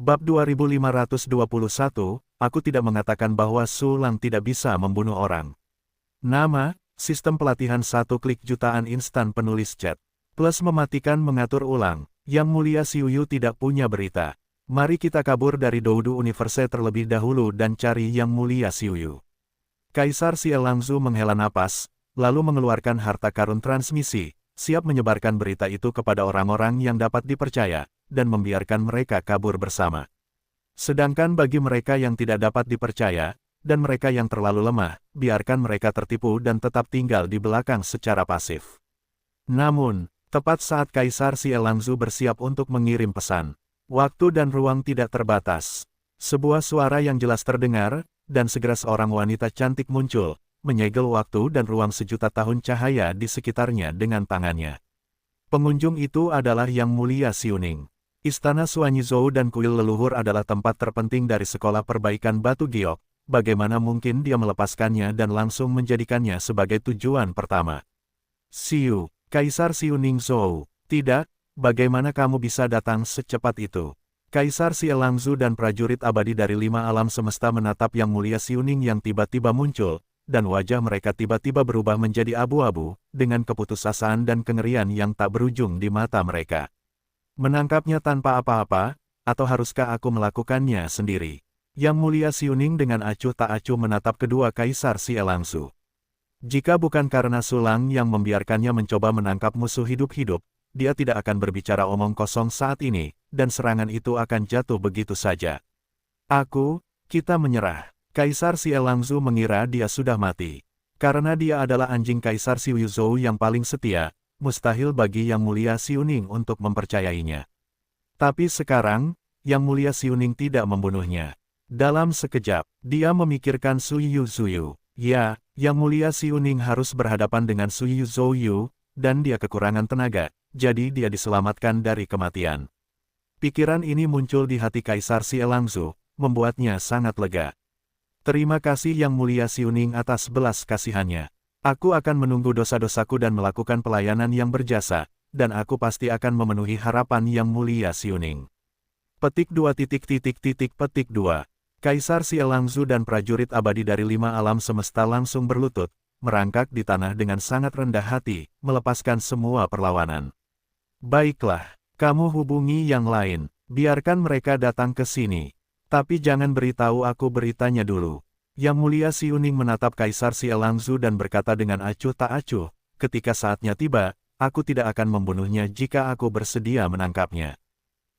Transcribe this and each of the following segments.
Bab 2521, aku tidak mengatakan bahwa Su Lang tidak bisa membunuh orang. Nama, sistem pelatihan satu klik jutaan instan penulis chat. Plus mematikan mengatur ulang, Yang Mulia Xiuyu tidak punya berita. Mari kita kabur dari Doudu Universe terlebih dahulu dan cari Yang Mulia Xiuyu. Kaisar Xie Langzu menghela napas, lalu mengeluarkan harta karun transmisi, siap menyebarkan berita itu kepada orang-orang yang dapat dipercaya, dan membiarkan mereka kabur bersama. Sedangkan bagi mereka yang tidak dapat dipercaya, dan mereka yang terlalu lemah, biarkan mereka tertipu dan tetap tinggal di belakang secara pasif. Namun, tepat saat Kaisar Xie Langzu bersiap untuk mengirim pesan, waktu dan ruang tidak terbatas. Sebuah suara yang jelas terdengar, dan segera seorang wanita cantik muncul, menyegel waktu dan ruang sejuta tahun cahaya di sekitarnya dengan tangannya. Pengunjung itu adalah Yang Mulia Xiuning. Istana Suanyizhou dan kuil leluhur adalah tempat terpenting dari sekolah perbaikan batu giok. Bagaimana mungkin dia melepaskannya dan langsung menjadikannya sebagai tujuan pertama? Xiu, Kaisar Xiuning Zhou, tidak, bagaimana kamu bisa datang secepat itu? Kaisar Xie Langzu dan prajurit abadi dari 5 alam semesta menatap Yang Mulia Xiuning yang tiba-tiba muncul, dan wajah mereka tiba-tiba berubah menjadi abu-abu, dengan keputusasaan dan kengerian yang tak berujung di mata mereka. Menangkapnya tanpa apa-apa, atau haruskah aku melakukannya sendiri? Yang Mulia Xiuning dengan acuh tak acuh menatap kedua Kaisar Xie Langzu. Jika bukan karena Su Lang yang membiarkannya mencoba menangkap musuh hidup-hidup, dia tidak akan berbicara omong kosong saat ini, dan serangan itu akan jatuh begitu saja. Kita menyerah. Kaisar Xie Langzu mengira dia sudah mati. Karena dia adalah anjing Kaisar Xiuyu Zhou yang paling setia, mustahil bagi Yang Mulia Xiuning untuk mempercayainya. Tapi sekarang, Yang Mulia Xiuning tidak membunuhnya. Dalam sekejap, dia memikirkan Suyu Zuyu. Ya, Yang Mulia Xiuning harus berhadapan dengan Suyu Zhou, dan dia kekurangan tenaga, jadi dia diselamatkan dari kematian. Pikiran ini muncul di hati Kaisar Xie Langzu, membuatnya sangat lega. Terima kasih Yang Mulia Xiuning atas belas kasihannya. Aku akan menunggu dosa-dosaku dan melakukan pelayanan yang berjasa, dan aku pasti akan memenuhi harapan Yang Mulia Xiuning. Petik 2. Kaisar Xie Langzu dan prajurit abadi dari 5 alam semesta langsung berlutut, merangkak di tanah dengan sangat rendah hati, melepaskan semua perlawanan. Baiklah, kamu hubungi yang lain, biarkan mereka datang ke sini. Tapi jangan beritahu aku beritanya dulu. Yang Mulia Xiuning menatap Kaisar Xie Langzu dan berkata dengan acuh tak acuh, ketika saatnya tiba, aku tidak akan membunuhnya jika aku bersedia menangkapnya.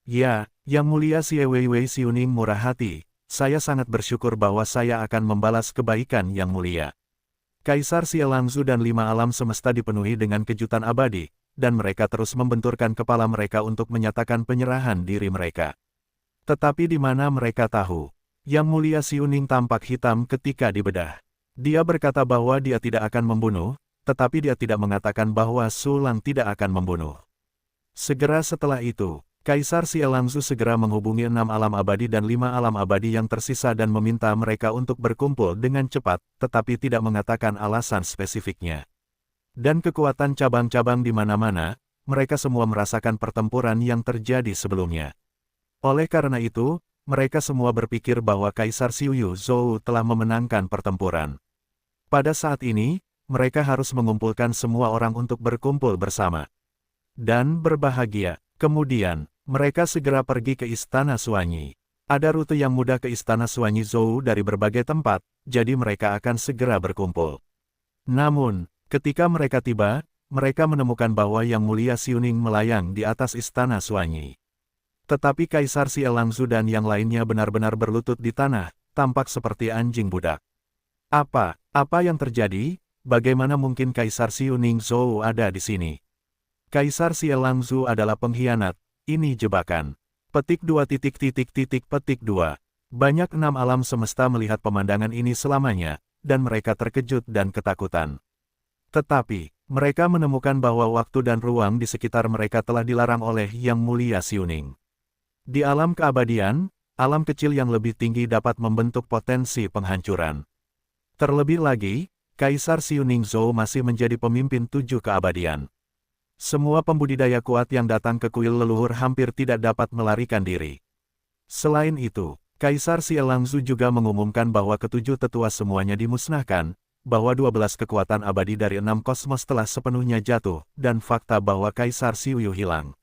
Ya, Yang Mulia Xie Weiwei Xiuning murah hati, saya sangat bersyukur bahwa saya akan membalas kebaikan Yang Mulia. Kaisar Xie Langzu dan 5 alam semesta dipenuhi dengan kejutan abadi, dan mereka terus membenturkan kepala mereka untuk menyatakan penyerahan diri mereka. Tetapi di mana mereka tahu, Yang Mulia Xiuning tampak hitam ketika dibedah. Dia berkata bahwa dia tidak akan membunuh, tetapi dia tidak mengatakan bahwa Su Lang tidak akan membunuh. Segera setelah itu, Kaisar Xie Langzu segera menghubungi 6 alam abadi dan 5 alam abadi yang tersisa dan meminta mereka untuk berkumpul dengan cepat, tetapi tidak mengatakan alasan spesifiknya. Dan kekuatan cabang-cabang di mana-mana, mereka semua merasakan pertempuran yang terjadi sebelumnya. Oleh karena itu, mereka semua berpikir bahwa Kaisar Xiuyu Zhou telah memenangkan pertempuran. Pada saat ini, mereka harus mengumpulkan semua orang untuk berkumpul bersama. Dan berbahagia. Kemudian, mereka segera pergi ke Istana Suanyi. Ada rute yang mudah ke Istana Suanyizhou dari berbagai tempat, jadi mereka akan segera berkumpul. Namun, ketika mereka tiba, mereka menemukan bahwa Yang Mulia Xiuning melayang di atas Istana Suanyi. Tetapi Kaisar Xie Langzu dan yang lainnya benar-benar berlutut di tanah, tampak seperti anjing budak. Apa yang terjadi? Bagaimana mungkin Kaisar Xiuning Zhou ada di sini? Kaisar Xie Langzu adalah pengkhianat, ini jebakan. Petik 2. Banyak 6 alam semesta melihat pemandangan ini selamanya, dan mereka terkejut dan ketakutan. Tetapi, mereka menemukan bahwa waktu dan ruang di sekitar mereka telah dilarang oleh Yang Mulia Xiuning. Di alam keabadian, alam kecil yang lebih tinggi dapat membentuk potensi penghancuran. Terlebih lagi, Kaisar Xiuning Zhou masih menjadi pemimpin 7 keabadian. Semua pembudidaya kuat yang datang ke kuil leluhur hampir tidak dapat melarikan diri. Selain itu, Kaisar Sielangzu juga mengumumkan bahwa ketujuh tetua semuanya dimusnahkan, bahwa 12 kekuatan abadi dari 6 kosmos telah sepenuhnya jatuh, dan fakta bahwa Kaisar Xiuyu hilang.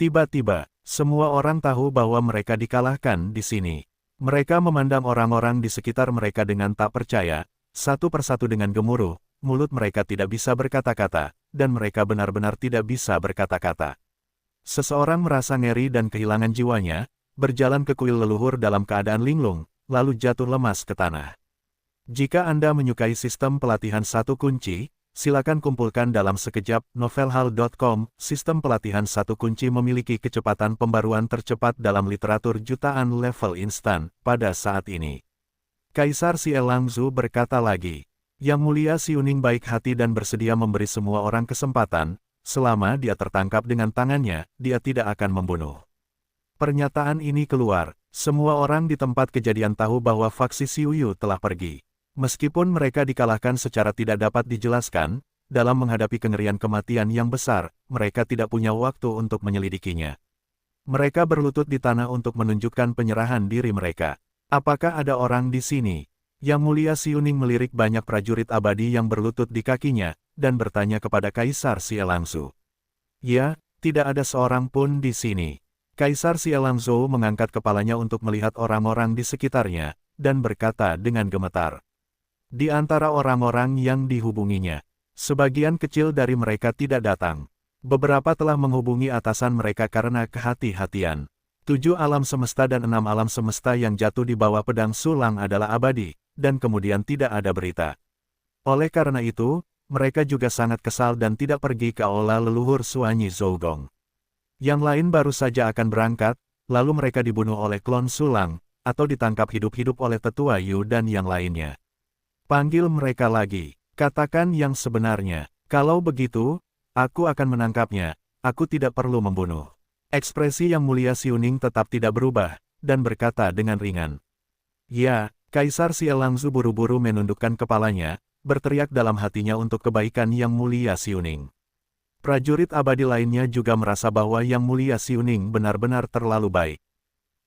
Tiba-tiba, semua orang tahu bahwa mereka dikalahkan di sini. Mereka memandang orang-orang di sekitar mereka dengan tak percaya, satu persatu dengan gemuruh, mulut mereka tidak bisa berkata-kata, dan mereka benar-benar tidak bisa berkata-kata. Seseorang merasa ngeri dan kehilangan jiwanya, berjalan ke kuil leluhur dalam keadaan linglung, lalu jatuh lemas ke tanah. Jika Anda menyukai sistem pelatihan satu kunci, silakan kumpulkan dalam sekejap. Novelhal.com. Sistem pelatihan satu kunci memiliki kecepatan pembaruan tercepat dalam literatur jutaan level instan pada saat ini. Kaisar Sielangzu berkata lagi, Yang Mulia Xiuning baik hati dan bersedia memberi semua orang kesempatan, selama dia tertangkap dengan tangannya, dia tidak akan membunuh. Pernyataan ini keluar, semua orang di tempat kejadian tahu bahwa faksi Xiuyu telah pergi. Meskipun mereka dikalahkan secara tidak dapat dijelaskan, dalam menghadapi kengerian kematian yang besar, mereka tidak punya waktu untuk menyelidikinya. Mereka berlutut di tanah untuk menunjukkan penyerahan diri mereka. Apakah ada orang di sini? Yang Mulia Xiuning melirik banyak prajurit abadi yang berlutut di kakinya, dan bertanya kepada Kaisar Sielangzu. Ya, tidak ada seorang pun di sini. Kaisar Sielangzu mengangkat kepalanya untuk melihat orang-orang di sekitarnya, dan berkata dengan gemetar. Di antara orang-orang yang dihubunginya, sebagian kecil dari mereka tidak datang. Beberapa telah menghubungi atasan mereka karena kehati-hatian. 7 alam semesta dan 6 alam semesta yang jatuh di bawah pedang Sulang adalah abadi, dan kemudian tidak ada berita. Oleh karena itu, mereka juga sangat kesal dan tidak pergi ke aula leluhur Suanyi Zougong. Yang lain baru saja akan berangkat, lalu mereka dibunuh oleh klon Sulang, atau ditangkap hidup-hidup oleh tetua Yu dan yang lainnya. Panggil mereka lagi, katakan yang sebenarnya. Kalau begitu, aku akan menangkapnya, aku tidak perlu membunuh. Ekspresi Yang Mulia Xiuning tetap tidak berubah, dan berkata dengan ringan. Ya, Kaisar Sielangzu buru-buru menundukkan kepalanya, berteriak dalam hatinya untuk kebaikan Yang Mulia Xiuning. Prajurit abadi lainnya juga merasa bahwa Yang Mulia Xiuning benar-benar terlalu baik.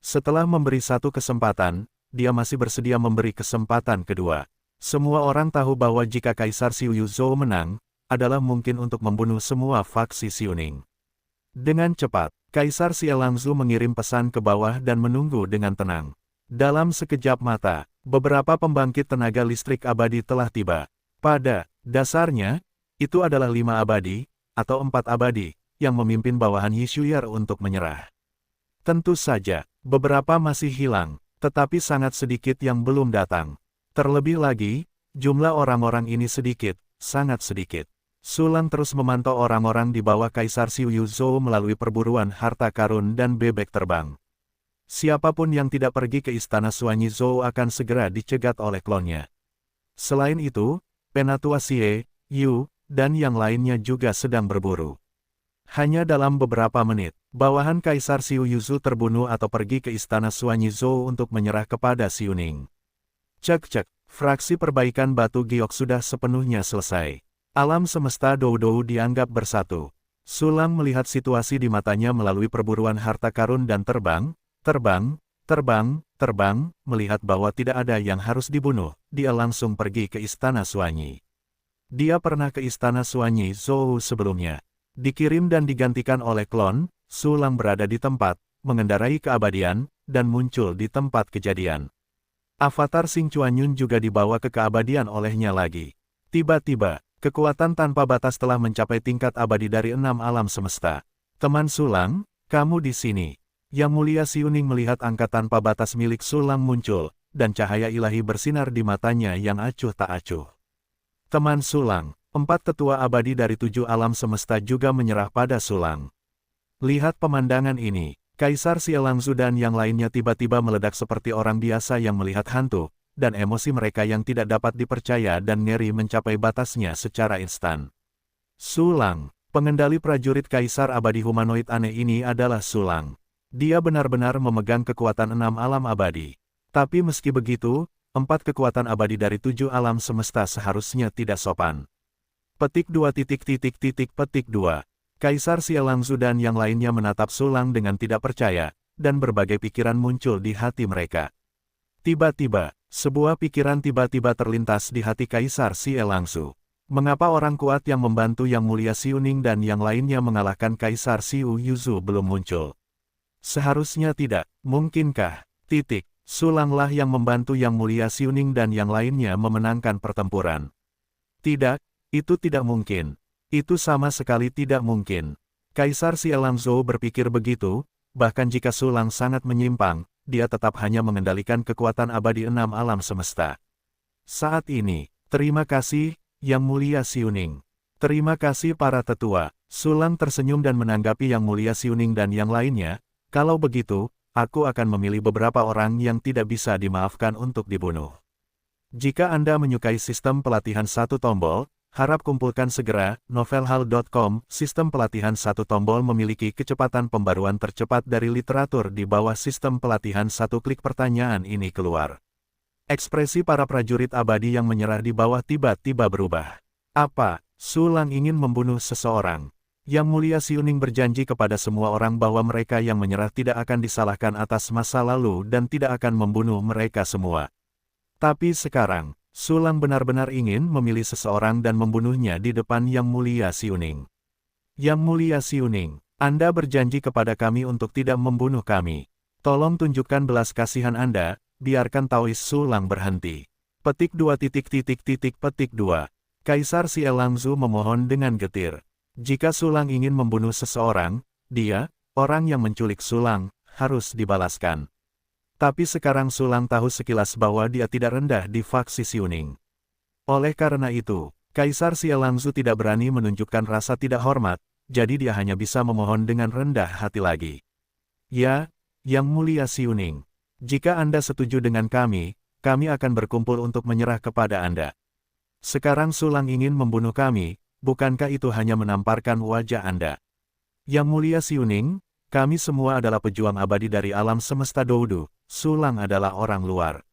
Setelah memberi satu kesempatan, dia masih bersedia memberi kesempatan kedua. Semua orang tahu bahwa jika Kaisar Xiuyu Zhou menang, adalah mungkin untuk membunuh semua faksi Xiuning. Dengan cepat, Kaisar Sielangzu mengirim pesan ke bawah dan menunggu dengan tenang. Dalam sekejap mata, beberapa pembangkit tenaga listrik abadi telah tiba. Pada dasarnya, itu adalah 5 abadi, atau 4 abadi, yang memimpin bawahan Yishuyar untuk menyerah. Tentu saja, beberapa masih hilang, tetapi sangat sedikit yang belum datang. Terlebih lagi, jumlah orang-orang ini sedikit, sangat sedikit. Sulang terus memantau orang-orang di bawah Kaisar Xiuyu Zhou melalui perburuan harta karun dan bebek terbang. Siapapun yang tidak pergi ke istana Suanyi Zhou akan segera dicegat oleh klonnya. Selain itu, Penatua Xie, Yu, dan yang lainnya juga sedang berburu. Hanya dalam beberapa menit, bawahan Kaisar Xiuyu Zhou terbunuh atau pergi ke istana Suanyi Zhou untuk menyerah kepada Xiuning. Cek-cek, fraksi perbaikan batu giok sudah sepenuhnya selesai. Alam semesta Dou-Dou dianggap bersatu. Sulang melihat situasi di matanya melalui perburuan harta karun dan terbang, melihat bahwa tidak ada yang harus dibunuh, dia langsung pergi ke istana Suanyi. Dia pernah ke istana Suanyi Zhou sebelumnya. Dikirim dan digantikan oleh klon, Sulang berada di tempat, mengendarai keabadian, dan muncul di tempat kejadian. Avatar Xing Chuanyun juga dibawa ke keabadian olehnya lagi. Tiba-tiba, kekuatan tanpa batas telah mencapai tingkat abadi dari 6 alam semesta. Teman Sulang, kamu di sini. Yang Mulia Xiuning melihat angka tanpa batas milik Sulang muncul, dan cahaya ilahi bersinar di matanya yang acuh tak acuh. Teman Sulang, 4 tetua abadi dari 7 alam semesta juga menyerah pada Sulang. Lihat pemandangan ini, Kaisar Sielangzu dan yang lainnya tiba-tiba meledak seperti orang biasa yang melihat hantu, dan emosi mereka yang tidak dapat dipercaya dan ngeri mencapai batasnya secara instan. Sulang, pengendali prajurit Kaisar abadi humanoid aneh ini adalah Sulang. Dia benar-benar memegang kekuatan 6 alam abadi. Tapi meski begitu, 4 kekuatan abadi dari 7 alam semesta seharusnya tidak sopan. Petik 2 petik 2. Kaisar Sielangzu dan yang lainnya menatap Sulang dengan tidak percaya, dan berbagai pikiran muncul di hati mereka. Tiba-tiba, sebuah pikiran tiba-tiba terlintas di hati Kaisar Xie Langsu. Mengapa orang kuat yang membantu Yang Mulia Xiuning dan yang lainnya mengalahkan Kaisar Xiu Yuzu belum muncul? Seharusnya tidak, mungkinkah? Sulanglah yang membantu Yang Mulia Xiuning dan yang lainnya memenangkan pertempuran. Tidak, itu tidak mungkin. Itu sama sekali tidak mungkin. Kaisar Xie Langzhou berpikir begitu, bahkan jika Sulang sangat menyimpang, dia tetap hanya mengendalikan kekuatan abadi 6 alam semesta. Saat ini, terima kasih, Yang Mulia Xiuning. Terima kasih para tetua. Sulang tersenyum dan menanggapi Yang Mulia Xiuning dan yang lainnya. Kalau begitu, aku akan memilih beberapa orang yang tidak bisa dimaafkan untuk dibunuh. Jika Anda menyukai sistem pelatihan satu tombol, harap kumpulkan segera. Novelhal.com. Sistem pelatihan satu tombol memiliki kecepatan pembaruan tercepat dari literatur di bawah sistem pelatihan satu klik. Pertanyaan ini keluar. Ekspresi para prajurit abadi yang menyerah di bawah tiba-tiba berubah. Apa? Sulang ingin membunuh seseorang. Yang Mulia Xiuning berjanji kepada semua orang bahwa mereka yang menyerah tidak akan disalahkan atas masa lalu dan tidak akan membunuh mereka semua. Tapi sekarang, Sulang benar-benar ingin memilih seseorang dan membunuhnya di depan Yang Mulia Xiuning. Yang Mulia Xiuning, Anda berjanji kepada kami untuk tidak membunuh kami. Tolong tunjukkan belas kasihan Anda. Biarkan Taois Sulang berhenti. Petik 2. Petik 2. Kaisar Xie Langzhou memohon dengan getir. Jika Sulang ingin membunuh seseorang, dia, orang yang menculik Sulang, harus dibalaskan. Tapi sekarang Sulang tahu sekilas bahwa dia tidak rendah di faksi Xiuning. Oleh karena itu, Kaisar Xie Langzhou tidak berani menunjukkan rasa tidak hormat, jadi dia hanya bisa memohon dengan rendah hati lagi. Ya, Yang Mulia Xiuning. Jika Anda setuju dengan kami akan berkumpul untuk menyerah kepada Anda. Sekarang Sulang ingin membunuh kami, bukankah itu hanya menamparkan wajah Anda? Yang Mulia Xiuning, kami semua adalah pejuang abadi dari alam semesta Doudu, Sulang adalah orang luar.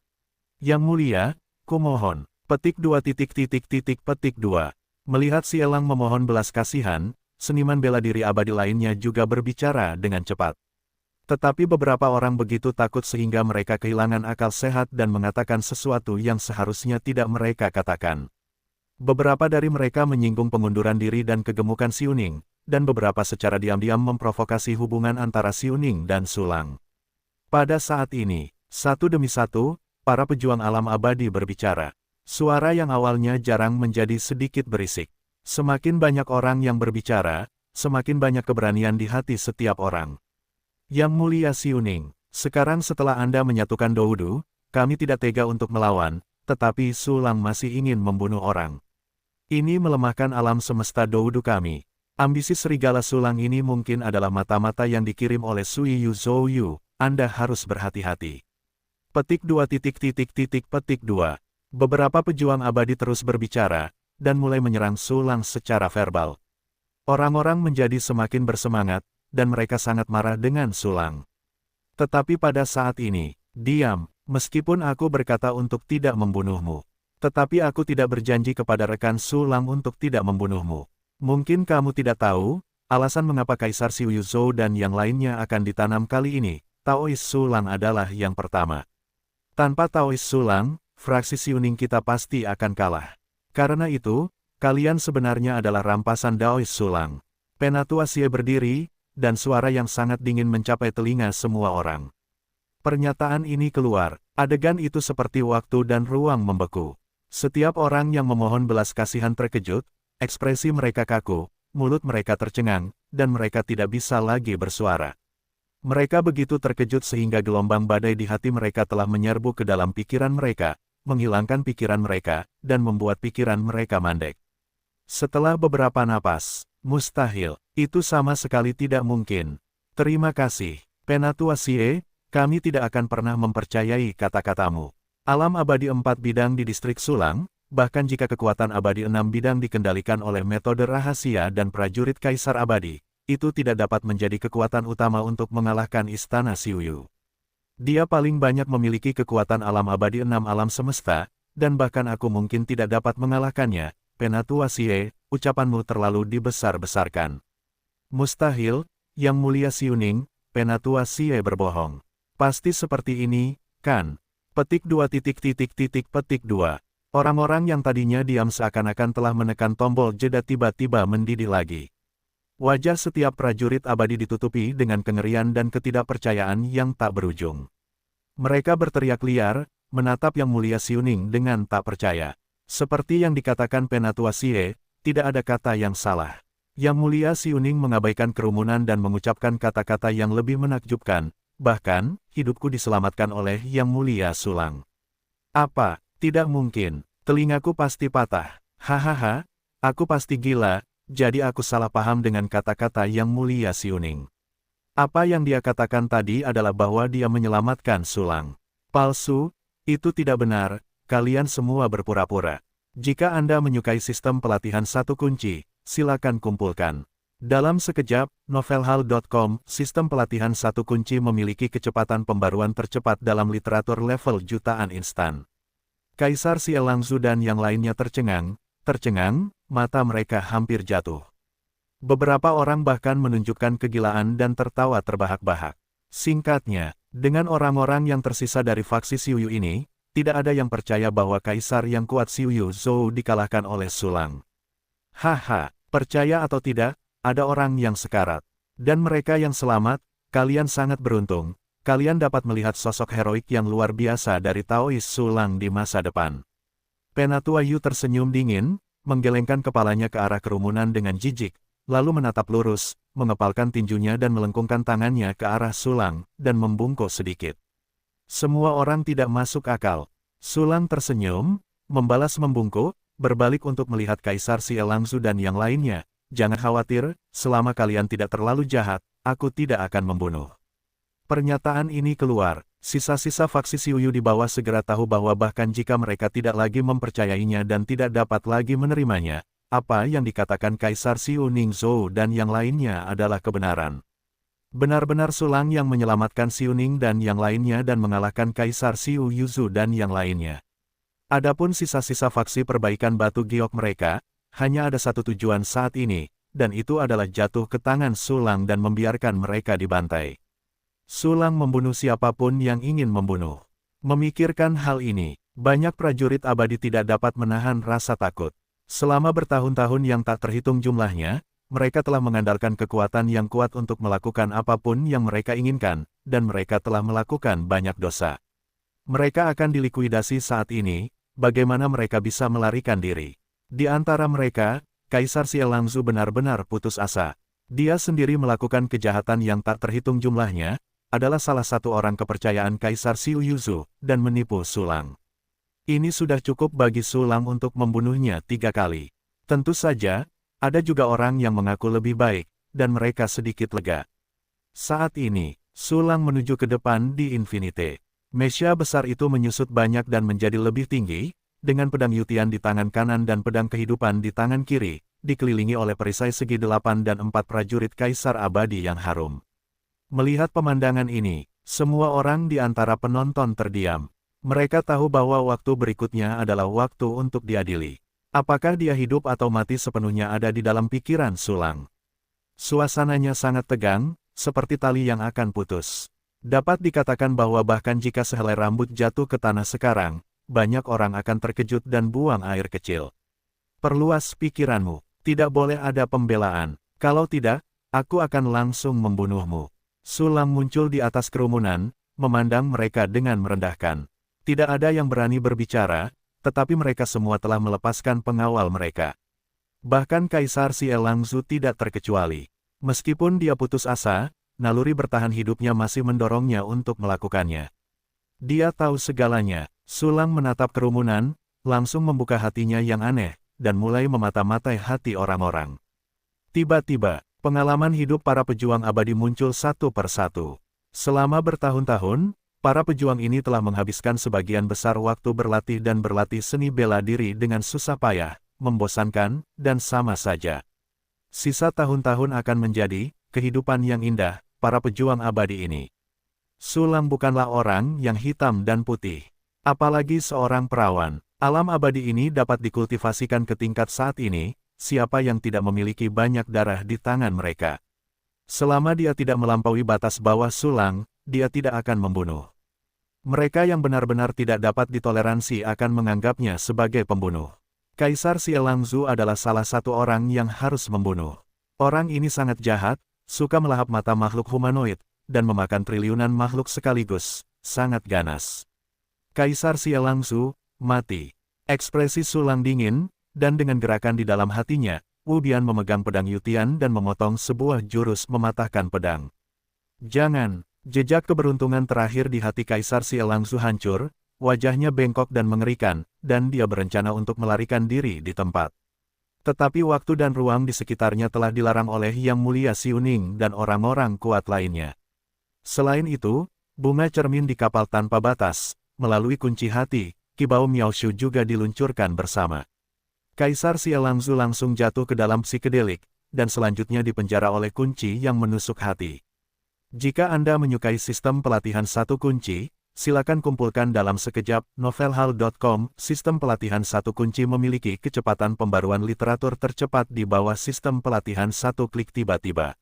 Yang Mulia, kumohon. Petik 2. Petik 2. Melihat Xie Lang memohon belas kasihan, seniman bela diri abadi lainnya juga berbicara dengan cepat. Tetapi beberapa orang begitu takut sehingga mereka kehilangan akal sehat dan mengatakan sesuatu yang seharusnya tidak mereka katakan. Beberapa dari mereka menyinggung pengunduran diri dan kegemukan Xiuning, dan beberapa secara diam-diam memprovokasi hubungan antara Xiuning dan Sulang. Pada saat ini, satu demi satu, para pejuang alam abadi berbicara. Suara yang awalnya jarang menjadi sedikit berisik. Semakin banyak orang yang berbicara, semakin banyak keberanian di hati setiap orang. Yang Mulia Xiuning, sekarang setelah Anda menyatukan Doudu, kami tidak tega untuk melawan, tetapi Sulang masih ingin membunuh orang. Ini melemahkan alam semesta Doudu kami. Ambisi serigala Sulang ini mungkin adalah mata-mata yang dikirim oleh Sui Yu Zhou Yu. Anda harus berhati-hati. Petik 2. Petik 2. Beberapa pejuang abadi terus berbicara, dan mulai menyerang Sulang secara verbal. Orang-orang menjadi semakin bersemangat, dan mereka sangat marah dengan Sulang. Tetapi pada saat ini, diam, meskipun aku berkata untuk tidak membunuhmu. Tetapi aku tidak berjanji kepada rekan Sulang untuk tidak membunuhmu. Mungkin kamu tidak tahu, alasan mengapa Kaisar Xiu Yuzhou dan yang lainnya akan ditanam kali ini. Taois Sulang adalah yang pertama. Tanpa Taois Sulang, fraksi Xiuning kita pasti akan kalah. Karena itu, kalian sebenarnya adalah rampasan Daois Sulang. Penatua Xie berdiri, dan suara yang sangat dingin mencapai telinga semua orang. Pernyataan ini keluar, adegan itu seperti waktu dan ruang membeku. Setiap orang yang memohon belas kasihan terkejut, ekspresi mereka kaku, mulut mereka tercengang, dan mereka tidak bisa lagi bersuara. Mereka begitu terkejut sehingga gelombang badai di hati mereka telah menyerbu ke dalam pikiran mereka, menghilangkan pikiran mereka, dan membuat pikiran mereka mandek. Setelah beberapa napas, mustahil, itu sama sekali tidak mungkin. Terima kasih, Penatua Xie, kami tidak akan pernah mempercayai kata-katamu. Alam abadi 4 bidang di distrik Sulang, bahkan jika kekuatan abadi 6 bidang dikendalikan oleh metode rahasia dan prajurit Kaisar Abadi, itu tidak dapat menjadi kekuatan utama untuk mengalahkan Istana Xiuyu. Dia paling banyak memiliki kekuatan alam abadi 6 alam semesta, dan bahkan aku mungkin tidak dapat mengalahkannya. Penatua Xie, ucapanmu terlalu dibesar-besarkan. Mustahil, Yang Mulia Xiuning, Penatua Xie berbohong. Pasti seperti ini, kan? Petik 2. Orang-orang yang tadinya diam seakan-akan telah menekan tombol jeda tiba-tiba mendidih lagi. Wajah setiap prajurit abadi ditutupi dengan kengerian dan ketidakpercayaan yang tak berujung. Mereka berteriak liar, menatap Yang Mulia Xiuning dengan tak percaya. Seperti yang dikatakan Penatua Xie, tidak ada kata yang salah. Yang Mulia Xiuning mengabaikan kerumunan dan mengucapkan kata-kata yang lebih menakjubkan, bahkan, hidupku diselamatkan oleh Yang Mulia Sulang. Apa? Tidak mungkin. Telingaku pasti patah. Hahaha, aku pasti gila, jadi aku salah paham dengan kata-kata Yang Mulia Xiuning. Apa yang dia katakan tadi adalah bahwa dia menyelamatkan Sulang. Palsu, itu tidak benar, kalian semua berpura-pura. Jika Anda menyukai sistem pelatihan satu kunci, silakan kumpulkan. Dalam sekejap, novelhal.com, sistem pelatihan satu kunci memiliki kecepatan pembaruan tercepat dalam literatur level jutaan instan. Kaisar Xie Langzu dan yang lainnya tercengang, mata mereka hampir jatuh. Beberapa orang bahkan menunjukkan kegilaan dan tertawa terbahak-bahak. Singkatnya, dengan orang-orang yang tersisa dari faksi Xiuyu ini, tidak ada yang percaya bahwa kaisar yang kuat Xiuyu Zhou dikalahkan oleh Sulang. Haha, percaya atau tidak, ada orang yang sekarat. Dan mereka yang selamat, kalian sangat beruntung. Kalian dapat melihat sosok heroik yang luar biasa dari Taois Sulang di masa depan. Penatua Yu tersenyum dingin, menggelengkan kepalanya ke arah kerumunan dengan jijik, lalu menatap lurus, mengepalkan tinjunya dan melengkungkan tangannya ke arah Sulang, dan membungkuk sedikit. Semua orang tidak masuk akal. Sulang tersenyum, membalas membungkuk, berbalik untuk melihat Kaisar Xie Langzu dan yang lainnya. Jangan khawatir, selama kalian tidak terlalu jahat, aku tidak akan membunuh. Pernyataan ini keluar, sisa-sisa faksi Xiuyu di bawah segera tahu bahwa bahkan jika mereka tidak lagi mempercayainya dan tidak dapat lagi menerimanya, apa yang dikatakan Kaisar Xiuning Zhou dan yang lainnya adalah kebenaran. Benar-benar Sulang yang menyelamatkan Xiuning dan yang lainnya dan mengalahkan Kaisar Xiu Yuzu dan yang lainnya. Adapun sisa-sisa faksi perbaikan batu giok mereka, hanya ada satu tujuan saat ini, dan itu adalah jatuh ke tangan Sulang dan membiarkan mereka dibantai. Sulang membunuh siapapun yang ingin membunuh. Memikirkan hal ini, banyak prajurit abadi tidak dapat menahan rasa takut. Selama bertahun-tahun yang tak terhitung jumlahnya, mereka telah mengandalkan kekuatan yang kuat untuk melakukan apapun yang mereka inginkan, dan mereka telah melakukan banyak dosa. Mereka akan dilikuidasi saat ini, bagaimana mereka bisa melarikan diri. Di antara mereka, Kaisar Xie Langzu benar-benar putus asa. Dia sendiri melakukan kejahatan yang tak terhitung jumlahnya, adalah salah satu orang kepercayaan Kaisar Xiu Yuzu, dan menipu Sulang. Ini sudah cukup bagi Sulang untuk membunuhnya 3 kali. Tentu saja, ada juga orang yang mengaku lebih baik, dan mereka sedikit lega. Saat ini, Sulang menuju ke depan di Infinite. Mesya besar itu menyusut banyak dan menjadi lebih tinggi, dengan pedang Yutian di tangan kanan dan pedang kehidupan di tangan kiri, dikelilingi oleh perisai segi 8 dan 4 prajurit Kaisar Abadi yang harum. Melihat pemandangan ini, semua orang di antara penonton terdiam. Mereka tahu bahwa waktu berikutnya adalah waktu untuk diadili. Apakah dia hidup atau mati sepenuhnya ada di dalam pikiran Sulang. Suasananya sangat tegang, seperti tali yang akan putus. Dapat dikatakan bahwa bahkan jika sehelai rambut jatuh ke tanah sekarang, banyak orang akan terkejut dan buang air kecil. Perluas pikiranmu, tidak boleh ada pembelaan. Kalau tidak, aku akan langsung membunuhmu. Sulang muncul di atas kerumunan, memandang mereka dengan merendahkan. Tidak ada yang berani berbicara, tetapi mereka semua telah melepaskan pengawal mereka. Bahkan Kaisar Xie Langzu tidak terkecuali. Meskipun dia putus asa, naluri bertahan hidupnya masih mendorongnya untuk melakukannya. Dia tahu segalanya. Sulang menatap kerumunan, langsung membuka hatinya yang aneh, dan mulai memata-matai hati orang-orang. Tiba-tiba, pengalaman hidup para pejuang abadi muncul satu persatu. Selama bertahun-tahun, para pejuang ini telah menghabiskan sebagian besar waktu berlatih dan berlatih seni bela diri dengan susah payah, membosankan, dan sama saja. Sisa tahun-tahun akan menjadi kehidupan yang indah, para pejuang abadi ini. Sulang bukanlah orang yang hitam dan putih. Apalagi seorang perawan. Alam abadi ini dapat dikultivasikan ke tingkat saat ini, siapa yang tidak memiliki banyak darah di tangan mereka. Selama dia tidak melampaui batas bawah Sulang, dia tidak akan membunuh. Mereka yang benar-benar tidak dapat ditoleransi akan menganggapnya sebagai pembunuh. Kaisar Xie Langzu adalah salah satu orang yang harus membunuh. Orang ini sangat jahat, suka melahap mata makhluk humanoid, dan memakan triliunan makhluk sekaligus, sangat ganas. Kaisar Xie Langzu, mati. Ekspresi Sulang dingin, dan dengan gerakan di dalam hatinya, Wu Bian memegang pedang Yutian dan memotong sebuah jurus mematahkan pedang. Jangan! Jejak keberuntungan terakhir di hati Kaisar Xie Langzu hancur, wajahnya bengkok dan mengerikan, dan dia berencana untuk melarikan diri di tempat. Tetapi waktu dan ruang di sekitarnya telah dilarang oleh Yang Mulia Xiuning dan orang-orang kuat lainnya. Selain itu, bunga cermin di kapal tanpa batas, melalui kunci hati, Kibao Miaoshu juga diluncurkan bersama. Kaisar Xie Langzu langsung jatuh ke dalam psikedelik, dan selanjutnya dipenjara oleh kunci yang menusuk hati. Jika Anda menyukai sistem pelatihan satu kunci, silakan kumpulkan dalam sekejap. Novelhal.com. Sistem pelatihan satu kunci memiliki kecepatan pembaruan literatur tercepat di bawah sistem pelatihan satu klik tiba-tiba.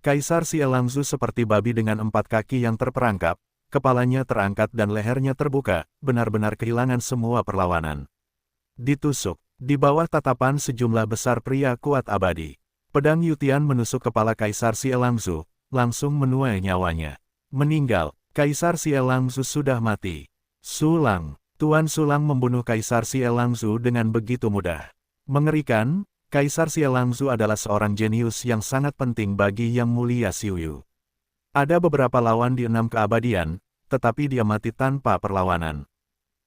Kaisar Xie Langzu seperti babi dengan 4 kaki yang terperangkap, kepalanya terangkat dan lehernya terbuka, benar-benar kehilangan semua perlawanan. Ditusuk, di bawah tatapan sejumlah besar pria kuat abadi. Pedang Yutian menusuk kepala Kaisar Xie Langzu, langsung menuai nyawanya. Meninggal, Kaisar Xie Langzu sudah mati. Sulang, Tuan Sulang membunuh Kaisar Xie Langzu dengan begitu mudah. Mengerikan, Kaisar Xie Langzu adalah seorang jenius yang sangat penting bagi Yang Mulia Xiuyu. Ada beberapa lawan di 6 keabadian, tetapi dia mati tanpa perlawanan.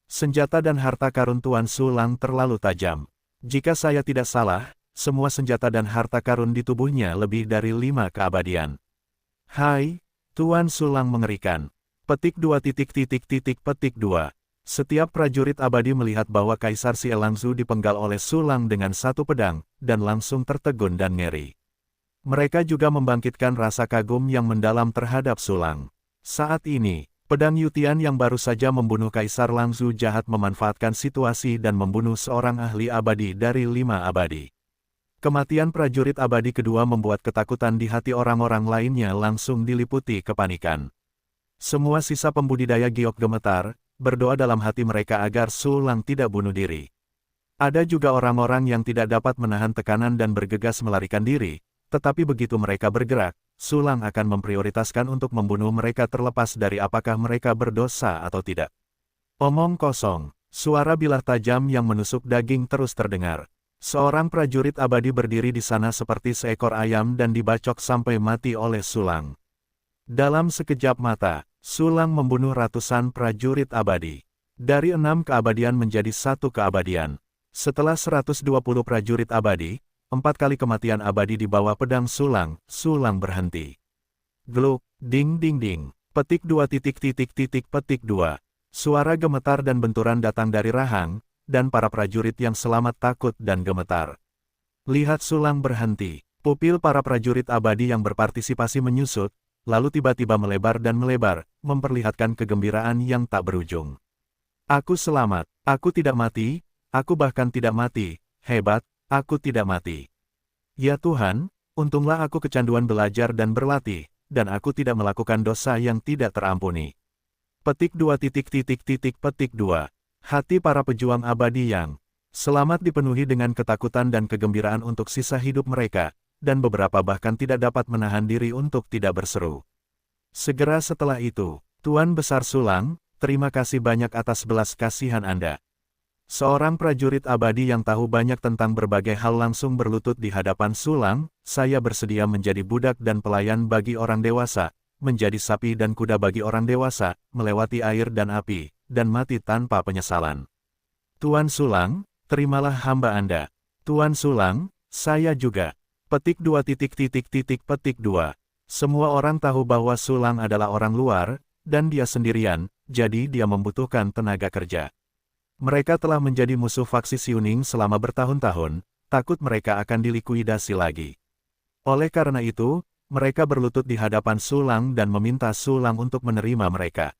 Senjata dan harta karun Tuan Sulang terlalu tajam. Jika saya tidak salah, semua senjata dan harta karun di tubuhnya lebih dari 5 keabadian. Hai, Tuan Sulang mengerikan. Petik 2 petik 2. Setiap prajurit abadi melihat bahwa Kaisar Xie Langzu dipenggal oleh Sulang dengan satu pedang, dan langsung tertegun dan ngeri. Mereka juga membangkitkan rasa kagum yang mendalam terhadap Sulang. Saat ini, pedang Yutian yang baru saja membunuh Kaisar Langzu jahat memanfaatkan situasi dan membunuh seorang ahli abadi dari 5 abadi. Kematian prajurit abadi kedua membuat ketakutan di hati orang-orang lainnya langsung diliputi kepanikan. Semua sisa pembudidaya giok gemetar, berdoa dalam hati mereka agar Sulang tidak bunuh diri. Ada juga orang-orang yang tidak dapat menahan tekanan dan bergegas melarikan diri, tetapi begitu mereka bergerak, Sulang akan memprioritaskan untuk membunuh mereka terlepas dari apakah mereka berdosa atau tidak. Omong kosong, suara bilah tajam yang menusuk daging terus terdengar. Seorang prajurit abadi berdiri di sana seperti seekor ayam dan dibacok sampai mati oleh Sulang. Dalam sekejap mata, Sulang membunuh ratusan prajurit abadi. Dari 6 keabadian menjadi 1 keabadian. Setelah 120 prajurit abadi, 4 kali kematian abadi di bawah pedang Sulang, Sulang berhenti. Gluk, ding ding ding, petik 2 petik 2. Suara gemetar dan benturan datang dari rahang, dan para prajurit yang selamat takut dan gemetar. Lihat Sulang berhenti. Pupil para prajurit abadi yang berpartisipasi menyusut, lalu tiba-tiba melebar dan melebar, memperlihatkan kegembiraan yang tak berujung. Aku selamat, aku tidak mati, aku bahkan tidak mati, hebat, aku tidak mati. Ya Tuhan, untunglah aku kecanduan belajar dan berlatih, dan aku tidak melakukan dosa yang tidak terampuni. Petik 2 petik 2. Hati para pejuang abadi yang selamat dipenuhi dengan ketakutan dan kegembiraan untuk sisa hidup mereka, dan beberapa bahkan tidak dapat menahan diri untuk tidak berseru. Segera setelah itu, Tuan Besar Sulang, terima kasih banyak atas belas kasihan Anda. Seorang prajurit abadi yang tahu banyak tentang berbagai hal langsung berlutut di hadapan Sulang, saya bersedia menjadi budak dan pelayan bagi orang dewasa, menjadi sapi dan kuda bagi orang dewasa, melewati air dan api, dan mati tanpa penyesalan. Tuan Sulang, terimalah hamba Anda. Tuan Sulang, saya juga. Petik 2 petik 2. Semua orang tahu bahwa Sulang adalah orang luar, dan dia sendirian, jadi dia membutuhkan tenaga kerja. Mereka telah menjadi musuh faksi Xiuning selama bertahun-tahun, takut mereka akan dilikuidasi lagi. Oleh karena itu, mereka berlutut di hadapan Sulang dan meminta Sulang untuk menerima mereka.